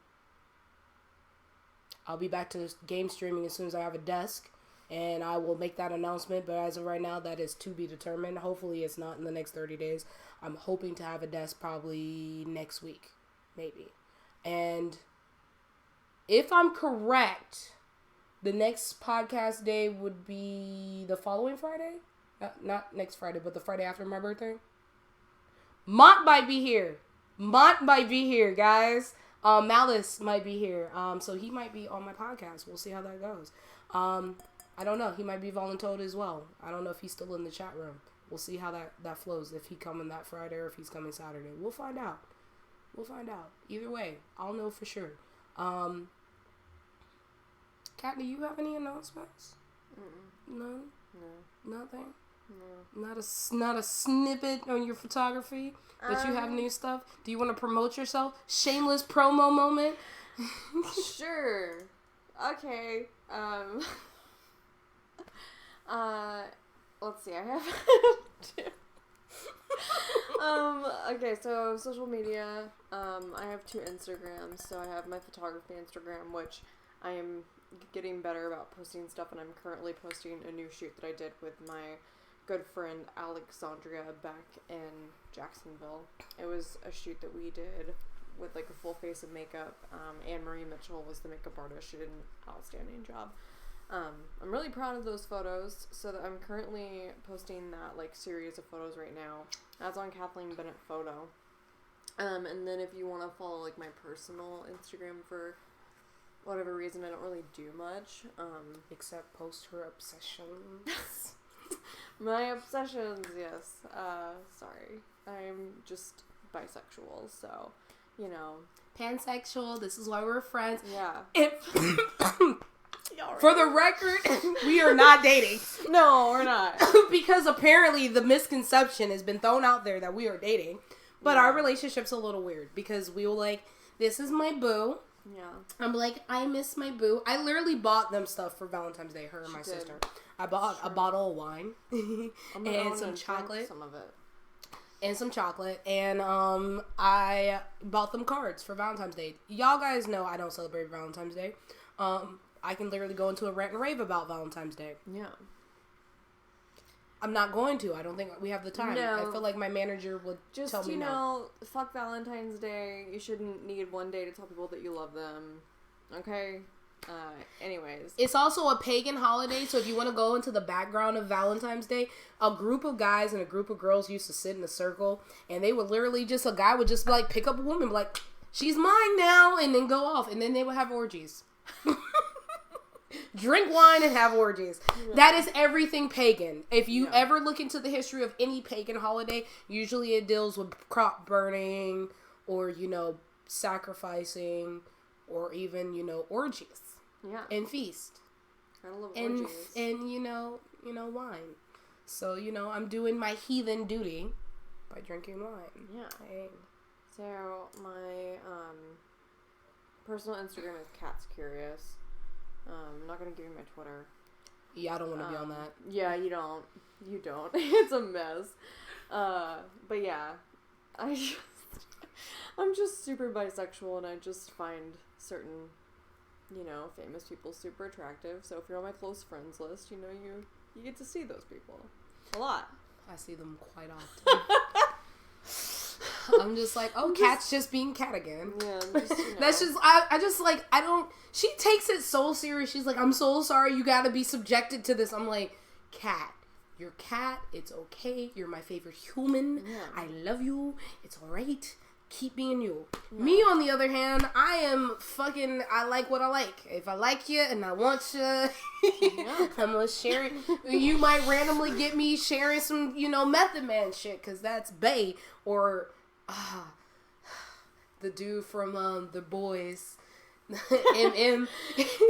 be back to game streaming as soon as I have a desk, and I will make that announcement. But as of right now, that is to be determined. Hopefully it's not in the next 30 days. I'm hoping to have a desk probably next week. Maybe. And if I'm correct, the next podcast day would be the following Friday? Not next Friday, but the Friday after my birthday. Mont might be here. Guys. Malice might be here. So he might be on my podcast. We'll see how that goes. I don't know. He might be voluntold as well. I don't know if he's still in the chat room. We'll see how that flows. If he coming that Friday or if he's coming Saturday. We'll find out. Either way, I'll know for sure. Kat, do you have any announcements? No? No. Nothing? No. Not a snippet on your photography that you have new stuff? Do you want to promote yourself? Shameless promo moment? Sure. Okay. Let's see. I have okay, so social media, I have 2 Instagrams. So I have my photography Instagram, which I am getting better about posting stuff, and I'm currently posting a new shoot that I did with my good friend Alexandria back in Jacksonville. It was a shoot that we did with like a full face of makeup. Anne Marie Mitchell was the makeup artist. She did an outstanding job. I'm really proud of those photos, so that I'm currently posting that like series of photos right now. That's on Kathleen Bennett Photo. And then if you want to follow like my personal Instagram for whatever reason, I don't really do much. Except post her obsessions. My obsessions, yes. Sorry. I'm just bisexual, so, you know. Pansexual, this is why we're friends. Yeah. For the record, we are not dating. No, we're not. Because apparently the misconception has been thrown out there that we are dating. But our relationship's a little weird because we were like, this is my boo. Yeah. I'm like, I miss my boo. I literally bought them stuff for Valentine's Day, her and my sister. I bought a bottle of wine and some chocolate. Some of it. And some chocolate. And I bought them cards for Valentine's Day. Y'all guys know I don't celebrate Valentine's Day. I can literally go into a rant and rave about Valentine's Day. Yeah. I'm not going to. I don't think we have the time. No. I feel like my manager would just tell me you no. know, fuck Valentine's Day. You shouldn't need one day to tell people that you love them. Okay? Anyways. It's also a pagan holiday, so if you want to go into the background of Valentine's Day, a group of guys and a group of girls used to sit in a circle, and they would literally a guy would just like pick up a woman, like, she's mine now, and then go off, and then they would have orgies. Drink wine and have orgies. Yeah. That is everything pagan. If you ever look into the history of any pagan holiday, usually it deals with crop burning or, sacrificing or even, orgies. Yeah. And feast. I love orgies. And, wine. So, I'm doing my heathen duty by drinking wine. Yeah. Hey. So, my personal Instagram is Cat's Curious. I'm not going to give you my Twitter. Yeah, I don't want to be on that. Yeah, you don't. You don't. It's a mess. But yeah, I'm just super bisexual, and I just find certain, famous people super attractive. So if you're on my close friends list, you get to see those people a lot. I see them quite often. I'm just like, Cat's just being Cat again. Yeah, That's just, she takes it so serious. She's like, I'm so sorry, you gotta be subjected to this. I'm like, Cat, you're Cat, it's okay, you're my favorite human, I love you, it's alright, keep being you. No. Me, on the other hand, I like what I like. If I like you and I want you, I'm gonna share it. You might randomly get me sharing some, Method Man shit, because that's bae. Or, the dude from, The Boys. MM.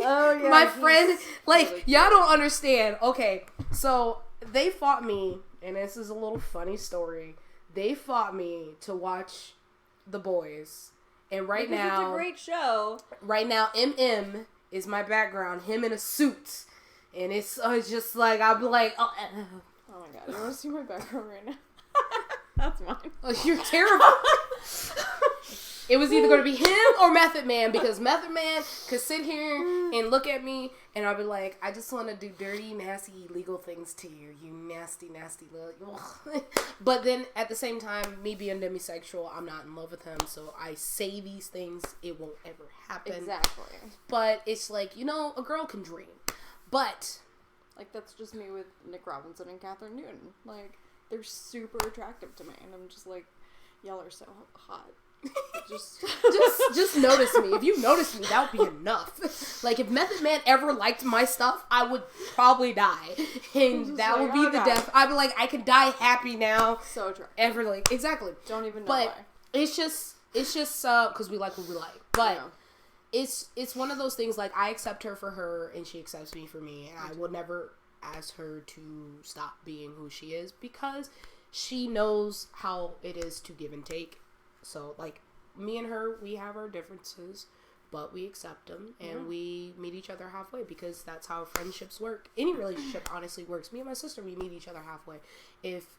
Oh, yeah. My friend, like, y'all don't understand. Okay, so they fought me, and this is a little funny story. They fought me to watch The Boys, and right now it's a great show. Right now, MM is my background. Him in a suit, and it's just like I'll be like, oh my god, you want to see my background right now? That's mine. Oh, you're terrible. It was either going to be him or Method Man, because Method Man could sit here and look at me, and I'll be like, I just want to do dirty, nasty, illegal things to you. You nasty, nasty little... But then, at the same time, me being demisexual, I'm not in love with him, so I say these things. It won't ever happen. Exactly. But it's like, a girl can dream. But... Like, that's just me with Nick Robinson and Catherine Newton. Like, they're super attractive to me, and I'm just like, y'all are so hot. just notice me. If you notice me, that would be enough. Like, if Method Man ever liked my stuff, I would probably die, and that would be the death. I'd be like, I can die happy now. So attractive. Ever, like, exactly. Don't even know but why. It's just because we like what we like. But it's one of those things. Like, I accept her for her, and she accepts me for me, and I will never ask her to stop being who she is, because she knows how it is to give and take. So, like, me and her, we have our differences, but we accept them, and we meet each other halfway, because that's how friendships work. Any relationship, honestly, works. Me and my sister, we meet each other halfway. If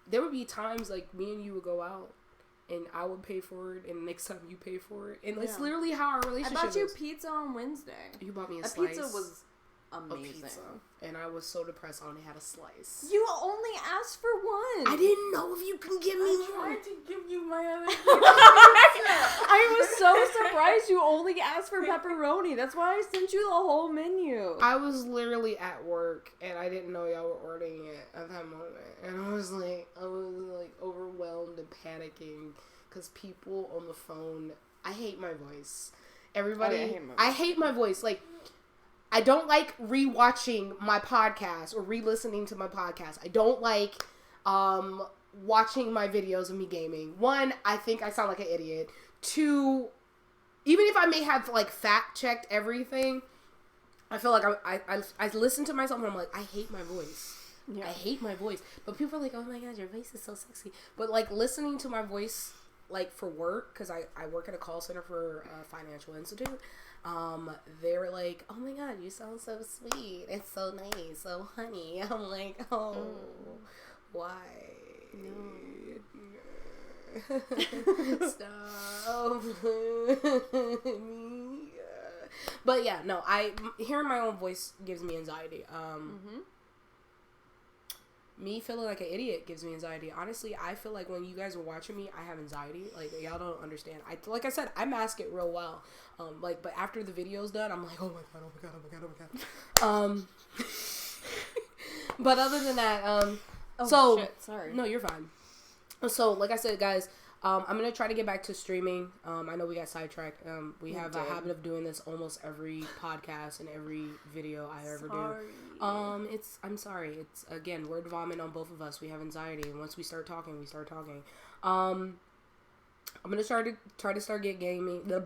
there would be times, like, me and you would go out, and I would pay for it, and next time you pay for it, and it's literally how our relationship is. I bought you pizza on Wednesday. You bought me a slice. Pizza was amazing. Pizza, and I was so depressed I only had a slice. You only asked for one. I didn't know if you can give me more. I tried to give you my other I was so surprised you only asked for pepperoni. That's why I sent you the whole menu. I was literally at work, and I didn't know y'all were ordering it at that moment, and I was like overwhelmed and panicking, because people on the phone, I hate my voice. Everybody, I hate my voice. Like, I don't like rewatching my podcast or re-listening to my podcast. I don't like watching my videos of me gaming. One, I think I sound like an idiot. Two, even if I may have, like, fact-checked everything, I feel like I listen to myself and I'm like, I hate my voice. Yeah. I hate my voice. But people are like, oh my god, your voice is so sexy. But, like, listening to my voice, like, for work, because I work at a call center for a financial institute, they were like, oh my god, you sound so sweet. It's so nice. So honey. I'm like, oh, why? No. Stop. But yeah, no, hearing my own voice gives me anxiety. Me feeling like an idiot gives me anxiety. Honestly, I feel like when you guys are watching me, I have anxiety. Like, y'all don't understand. Like I said, I mask it real well. But after the video's done, I'm like, oh my god, oh my god, oh my god, oh my god. But other than that, Shit, sorry. No, you're fine. So, like I said, guys, I'm going to try to get back to streaming. I know we got sidetracked. We have a habit of doing this almost every podcast and every video I ever do. I'm sorry. It's, again, word vomit on both of us. We have anxiety, and once we start talking, we start talking. I'm going to try to start get gaming. You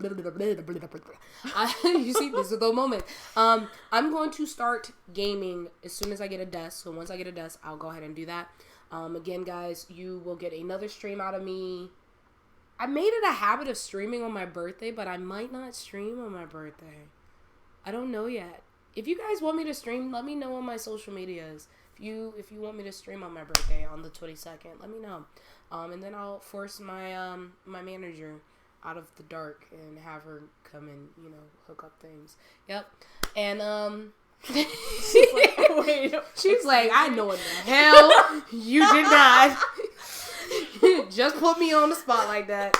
see, this is the moment. I'm going to start gaming as soon as I get a desk. So once I get a desk, I'll go ahead and do that. Again, guys, you will get another stream out of me. I made it a habit of streaming on my birthday, but I might not stream on my birthday. I don't know yet. If you guys want me to stream, let me know on my social medias. If you want me to stream on my birthday on the 22nd, let me know. And then I'll force my my manager out of the dark and have her come and, hook up things. Yep. And she's like, wait. She's like, I know what the hell you did not. Just put me on the spot like that.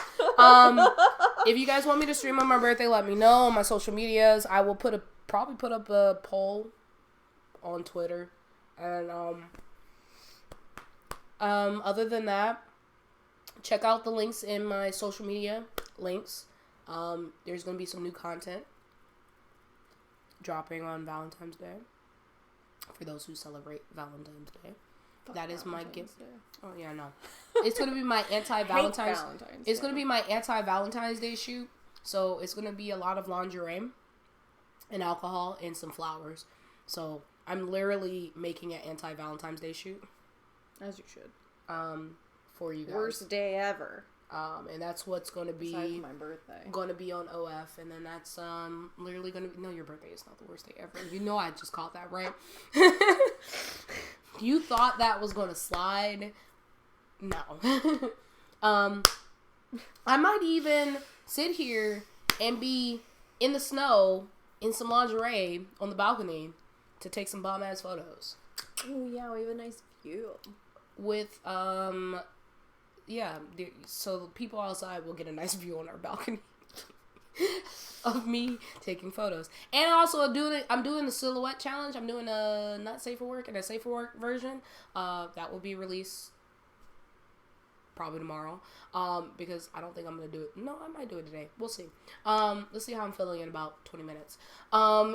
If you guys want me to stream on my birthday, let me know on my social medias. I will probably put up a poll on Twitter. And other than that, check out the links in my social media links. There's going to be some new content dropping on Valentine's Day for those who celebrate Valentine's Day. That is my gift. Day. Oh yeah, no. It's gonna be my anti-Valentine's. It's gonna be my anti-Valentine's Day shoot. So it's gonna be a lot of lingerie, and alcohol, and some flowers. So I'm literally making an anti-Valentine's Day shoot. As you should. For you guys. Worst day ever. And that's what's gonna be. Besides my birthday. Gonna be on OF, and then that's literally gonna be. No, your birthday is not the worst day ever. You know I just called that, right? You thought that was gonna slide? No. I might even sit here and be in the snow in some lingerie on the balcony to take some bomb ass photos. Oh yeah, we have a nice view. With yeah, so the people outside will get a nice view on our balcony of me taking photos. And also I'm doing the silhouette challenge. I'm doing a not safe for work and a safe for work version. That will be released probably tomorrow. Because I don't think I'm gonna do it. No, I might do it today. We'll see. Let's see how I'm feeling in about 20 minutes. Yeah,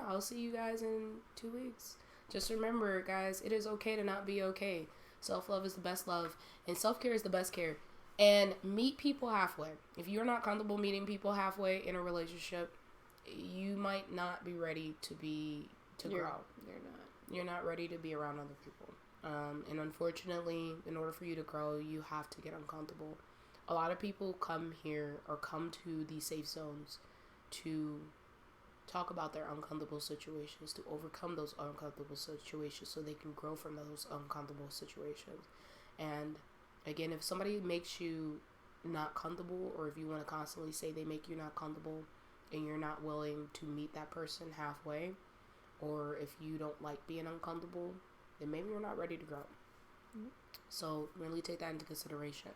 I'll see you guys in 2 weeks. Just remember, guys, it is okay to not be okay. Self-love is the best love, and self-care is the best care. And meet people halfway. If you're not comfortable meeting people halfway in a relationship, you might not be ready to grow. You're not ready to be around other people. And unfortunately, in order for you to grow, you have to get uncomfortable. A lot of people come here or come to these safe zones to talk about their uncomfortable situations, to overcome those uncomfortable situations so they can grow from those uncomfortable situations. And again, if somebody makes you not comfortable, or if you want to constantly say they make you not comfortable and you're not willing to meet that person halfway, or if you don't like being uncomfortable, then maybe you're not ready to grow. Mm-hmm. So really take that into consideration.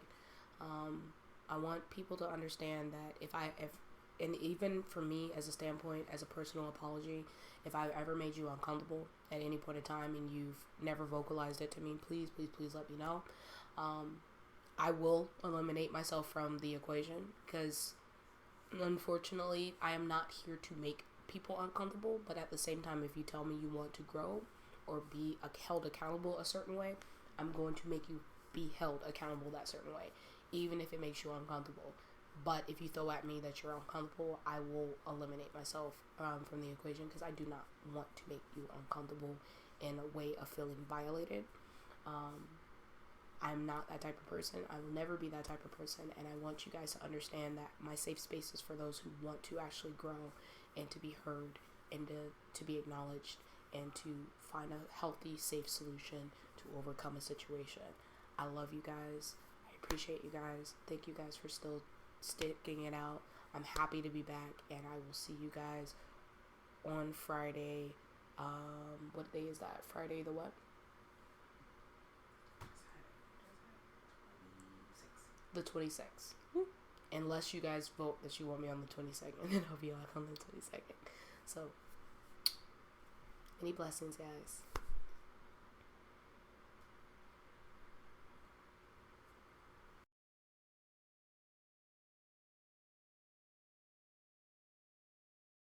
I want people to understand that and even for me as a standpoint, as a personal apology, if I've ever made you uncomfortable at any point in time and you've never vocalized it to me, please let me know. I will eliminate myself from the equation because unfortunately I am not here to make people uncomfortable, but at the same time, if you tell me you want to grow or be held accountable a certain way, I'm going to make you be held accountable that certain way, even if it makes you uncomfortable. But if you throw at me that you're uncomfortable, I will eliminate myself from the equation because I do not want to make you uncomfortable in a way of feeling violated. I'm not that type of person. I will never be that type of person, and I want you guys to understand that my safe space is for those who want to actually grow and to be heard and to be acknowledged and to find a healthy, safe solution to overcome a situation. I love you guys. I appreciate you guys. Thank you guys for still sticking it out. I'm happy to be back, and I will see you guys on Friday. What day is that? Friday the what? The 26th. Unless you guys vote that you want me on the 22nd, then I'll be on the 22nd. So, any blessings, guys.